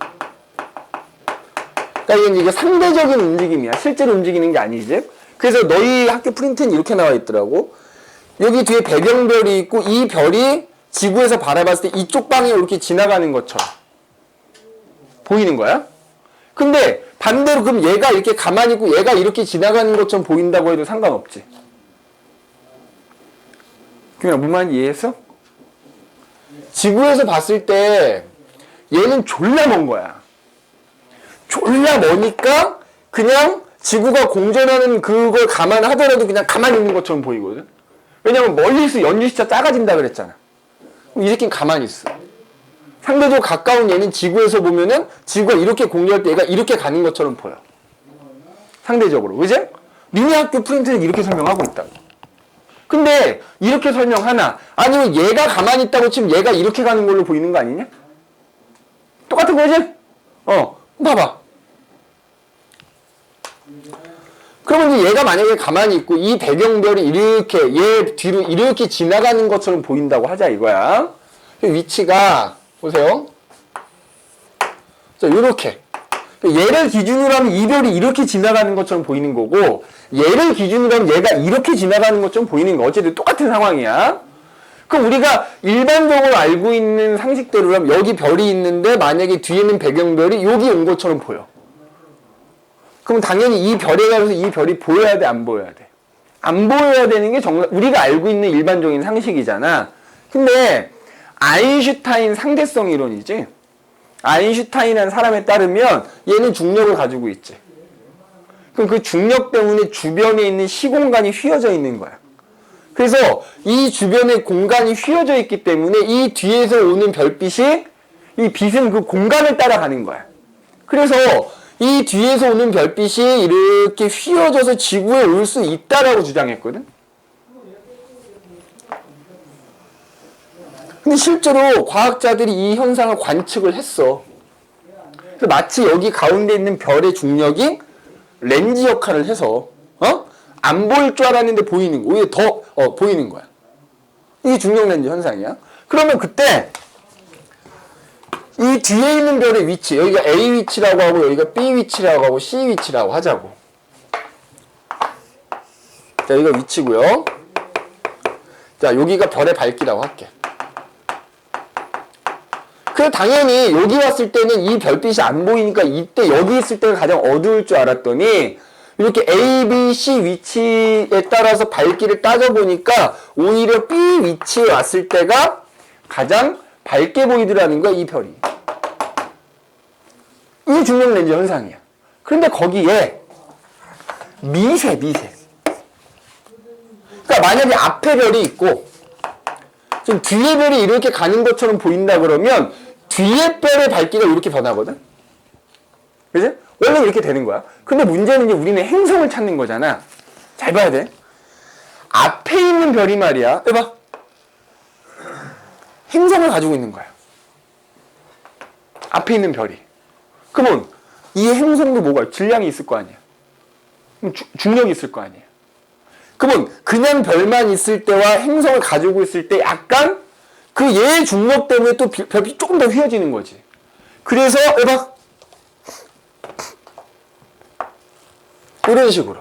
S1: 그러니까 이게 상대적인 움직임이야. 실제로 움직이는 게 아니지. 그래서 너희 학교 프린트는 이렇게 나와 있더라고. 여기 뒤에 배경별이 있고 이 별이 지구에서 바라봤을 때 이쪽 방향으로 이렇게 지나가는 것처럼 보이는 거야. 근데 반대로 그럼 얘가 이렇게 가만히 있고 얘가 이렇게 지나가는 것처럼 보인다고 해도 상관없지. 그냥 무슨 말인지 이해했어? 지구에서 봤을 때 얘는 졸라 먼 거야. 졸라 머니까 그냥 지구가 공전하는 그걸 감안하더라도 그냥 가만히 있는 것처럼 보이거든. 왜냐면 멀리서 연주시차 작아진다 그랬잖아. 이 새끼는 가만히 있어. 상대적으로 가까운 얘는 지구에서 보면은 지구가 이렇게 공전할 때 얘가 이렇게 가는 것처럼 보여. 상대적으로. 그지? 니네 학교 프린트는 이렇게 설명하고 있다고. 근데 이렇게 설명하나? 아니면 얘가 가만히 있다고 치면 얘가 이렇게 가는 걸로 보이는 거 아니냐? 똑같은 거지? 봐봐. 그러면 이제 얘가 만약에 가만히 있고 이 배경별이 이렇게 얘 뒤로 이렇게 지나가는 것처럼 보인다고 하자 이거야. 위치가 보세요. 자, 요렇게. 얘를 기준으로 하면 이 별이 이렇게 지나가는 것처럼 보이는 거고 얘를 기준으로 하면 얘가 이렇게 지나가는 것처럼 보이는 거. 어쨌든 똑같은 상황이야. 그럼 우리가 일반적으로 알고 있는 상식대로라면 여기 별이 있는데 만약에 뒤에는 배경별이 여기 온 것처럼 보여. 그럼 당연히 이 별에 가서 이 별이 보여야 돼, 안 보여야 돼? 안 보여야 되는 게 정말 우리가 알고 있는 일반적인 상식이잖아. 근데 아인슈타인 상대성 이론이지. 아인슈타인이라는 사람에 따르면 얘는 중력을 가지고 있지. 그럼 그 중력 때문에 주변에 있는 시공간이 휘어져 있는 거야. 그래서 이 주변에 공간이 휘어져 있기 때문에 이 뒤에서 오는 별빛이 이 빛은 그 공간을 따라가는 거야. 그래서 이 뒤에서 오는 별빛이 이렇게 휘어져서 지구에 올 수 있다라고 주장했거든. 근데 실제로 과학자들이 이 현상을 관측을 했어. 그래서 마치 여기 가운데 있는 별의 중력이 렌즈 역할을 해서 안 보일 줄 알았는데 보이는 거. 오히려 더 보이는 거야. 이게 중력 렌즈 현상이야. 그러면 그때 이 뒤에 있는 별의 위치, 여기가 A 위치라고 하고 여기가 B 위치라고 하고 C 위치라고 하자고. 자, 여기가 위치고요. 자, 여기가 별의 밝기라고 할게. 그래 당연히 여기 왔을 때는 이 별빛이 안 보이니까 이때 여기 있을 때가 가장 어두울 줄 알았더니 이렇게 A, B, C 위치에 따라서 밝기를 따져보니까 오히려 B 위치에 왔을 때가 가장 밝게 보이더라는 거야, 이 별이. 이게 중력 렌즈 현상이야. 그런데 거기에 미세. 그러니까 만약에 앞에 별이 있고 지금 뒤에 별이 이렇게 가는 것처럼 보인다 그러면 뒤에 별의 밝기가 이렇게 변하거든? 그지? 원래 이렇게 되는 거야. 근데 문제는 이제 우리는 행성을 찾는 거잖아. 잘 봐야 돼. 앞에 있는 별이 말이야. 해봐. 행성을 가지고 있는 거야. 앞에 있는 별이. 그러면 이 행성도 뭐가 질량이 있을 거 아니야. 그럼 중력이 있을 거 아니에요. 그러면 그냥 별만 있을 때와 행성을 가지고 있을 때 약간 그 얘의 중력 때문에 또 별이 조금 더 휘어지는 거지. 그래서 해봐. 이런 식으로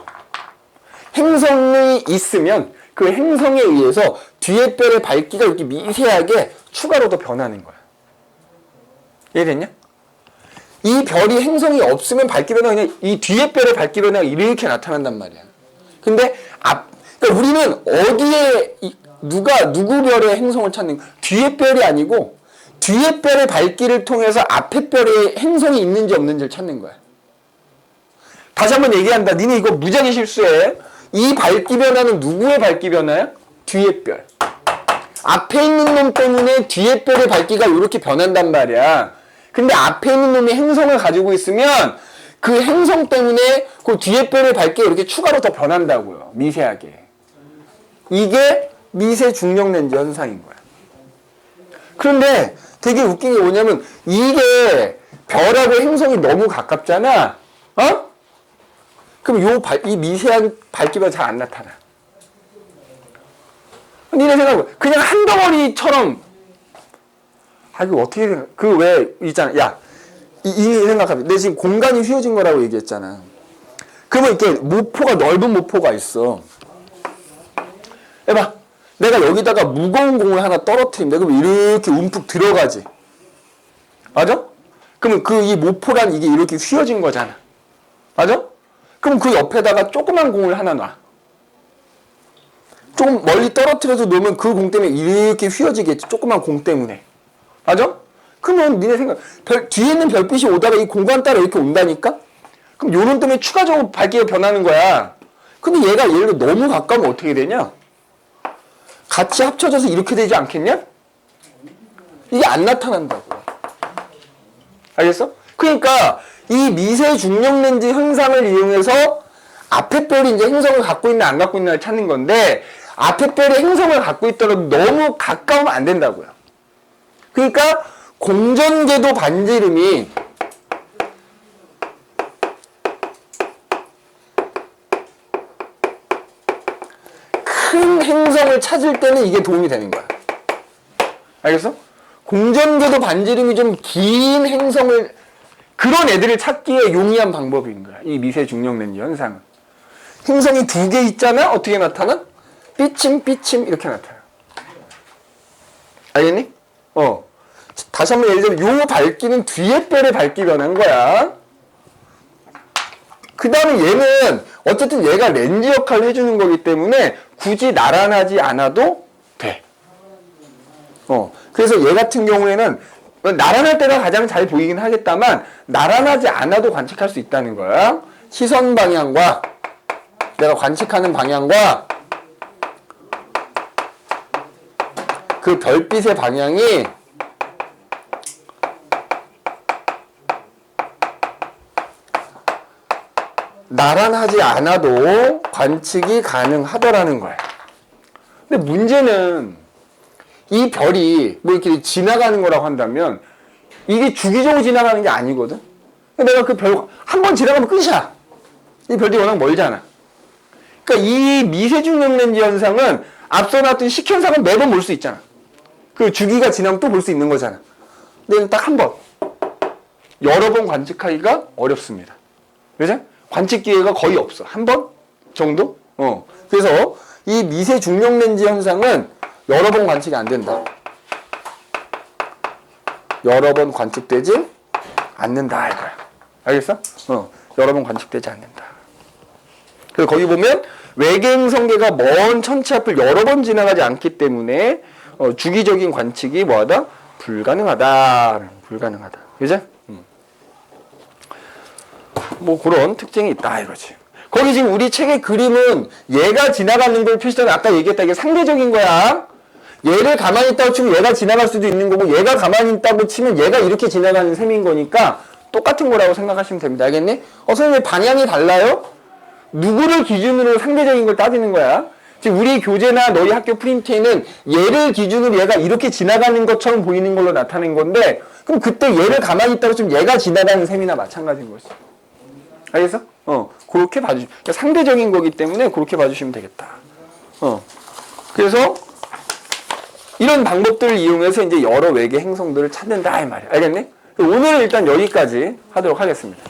S1: 행성이 있으면 그 행성에 의해서 뒤에 별의 밝기가 이렇게 미세하게 추가로 더 변하는 거야. 이해됐냐? 이 별이 행성이 없으면 밝기 변화가 그냥 이 뒤에 별의 밝기 변화가 이렇게 나타난단 말이야. 근데 그러니까 우리는 어디에 누구 별의 행성을 찾는 거야? 뒤에 별이 아니고 뒤에 별의 밝기를 통해서 앞에 별의 행성이 있는지 없는지를 찾는 거야. 다시 한번 얘기한다. 니네 이거 무지하게 실수해. 이 밝기 변화는 누구의 밝기 변화야? 뒤에 별. 앞에 있는 놈 때문에 뒤에 별의 밝기가 이렇게 변한단 말이야. 근데 앞에 있는 놈이 행성을 가지고 있으면 그 행성 때문에 그 뒤에 별의 밝기가 이렇게 추가로 더 변한다고요. 미세하게. 이게 미세 중력 렌즈 현상인 거야. 그런데 되게 웃긴 게 뭐냐면 이게 별하고 행성이 너무 가깝잖아. 어? 그럼 이 미세한 밝기가 잘 안 나타나. 니네 생각해봐. 그냥 한 덩어리처럼 이거 어떻게 생각? 그 왜 있잖아. 야, 이 생각하면 내 지금 공간이 휘어진 거라고 얘기했잖아. 그러면 이렇게 모포가 넓은 모포가 있어. 해봐. 내가 여기다가 무거운 공을 하나 떨어뜨리면 그럼 이렇게 움푹 들어가지. 맞아? 그러면 이 모포란 이게 이렇게 휘어진 거잖아. 맞아? 그럼 그 옆에다가 조그만 공을 하나 놔. 좀 멀리 떨어뜨려서 놓으면 그 공 때문에 이렇게 휘어지겠지. 조그만 공 때문에. 맞아? 그러면 니네 생각, 뒤에 있는 별빛이 오다가 이 공간 따라 이렇게 온다니까? 그럼 요런 때문에 추가적으로 밝기가 변하는 거야. 근데 얘가 예를 들어 너무 가까우면 어떻게 되냐? 같이 합쳐져서 이렇게 되지 않겠냐? 이게 안 나타난다고. 알겠어? 그러니까 이 미세 중력 렌즈 현상을 이용해서 앞에 별이 이제 행성을 갖고 있나 안 갖고 있나를 찾는 건데 앞에 별이 행성을 갖고 있더라도 너무 가까우면 안 된다고요. 그러니까 공전궤도 반지름이 큰 행성을 찾을 때는 이게 도움이 되는 거야. 알겠어? 공전궤도 반지름이 좀 긴 행성을 그런 애들을 찾기에 용이한 방법인 거야. 이 미세 중력 렌즈 현상은. 행성이 두 개 있잖아? 어떻게 나타나? 삐침 이렇게 나타나. 알겠니? 다시 한번 예를 들면 요 밝기는 뒤에 별의 밝기 변한 거야. 그 다음에 얘는 어쨌든 얘가 렌즈 역할을 해주는 거기 때문에 굳이 나란하지 않아도 돼. 그래서 얘 같은 경우에는 나란할 때가 가장 잘 보이긴 하겠다만 나란하지 않아도 관측할 수 있다는 거야. 시선 방향과 내가 관측하는 방향과 그 별빛의 방향이 나란하지 않아도 관측이 가능하더라는 거야. 근데 문제는 이 별이 뭐 이렇게 지나가는 거라고 한다면 이게 주기적으로 지나가는 게 아니거든. 내가 그 별 한 번 지나가면 끝이야. 이 별이 워낙 멀잖아. 그러니까 이 미세중력 렌즈 현상은 앞서 나왔던 식현상은 매번 볼 수 있잖아. 그 주기가 지나면 또 볼 수 있는 거잖아. 근데 딱 한 번. 여러 번 관측하기가 어렵습니다. 그죠? 관측 기회가 거의 없어. 한 번 정도? 그래서 이 미세중력 렌즈 현상은 여러 번 관측이 안 된다. 여러 번 관측되지 않는다 이거야. 알겠어? 여러 번 관측되지 않는다. 그래서 거기 보면 외계행성계가 먼 천체 앞을 여러 번 지나가지 않기 때문에 주기적인 관측이 뭐하다? 불가능하다. 그죠? 뭐 그런 특징이 있다 이거지. 거기 지금 우리 책의 그림은 얘가 지나가는 걸 표시하는 아까 얘기했다 이게 상대적인 거야. 얘를 가만히 있다고 치면 얘가 지나갈 수도 있는 거고 얘가 가만히 있다고 치면 얘가 이렇게 지나가는 셈인 거니까 똑같은 거라고 생각하시면 됩니다. 알겠니? 선생님 방향이 달라요? 누구를 기준으로 상대적인 걸 따지는 거야. 지금 우리 교재나 너희 학교 프린트에는 얘를 기준으로 얘가 이렇게 지나가는 것처럼 보이는 걸로 나타낸 건데 그럼 그때 얘를 가만히 있다고 치면 얘가 지나가는 셈이나 마찬가지인 거지. 알겠어? 그렇게 그러니까 상대적인 거기 때문에 그렇게 봐주시면 되겠다. 그래서 이런 방법들을 이용해서 이제 여러 외계 행성들을 찾는다 이 말이야. 알겠니? 오늘은 일단 여기까지 하도록 하겠습니다.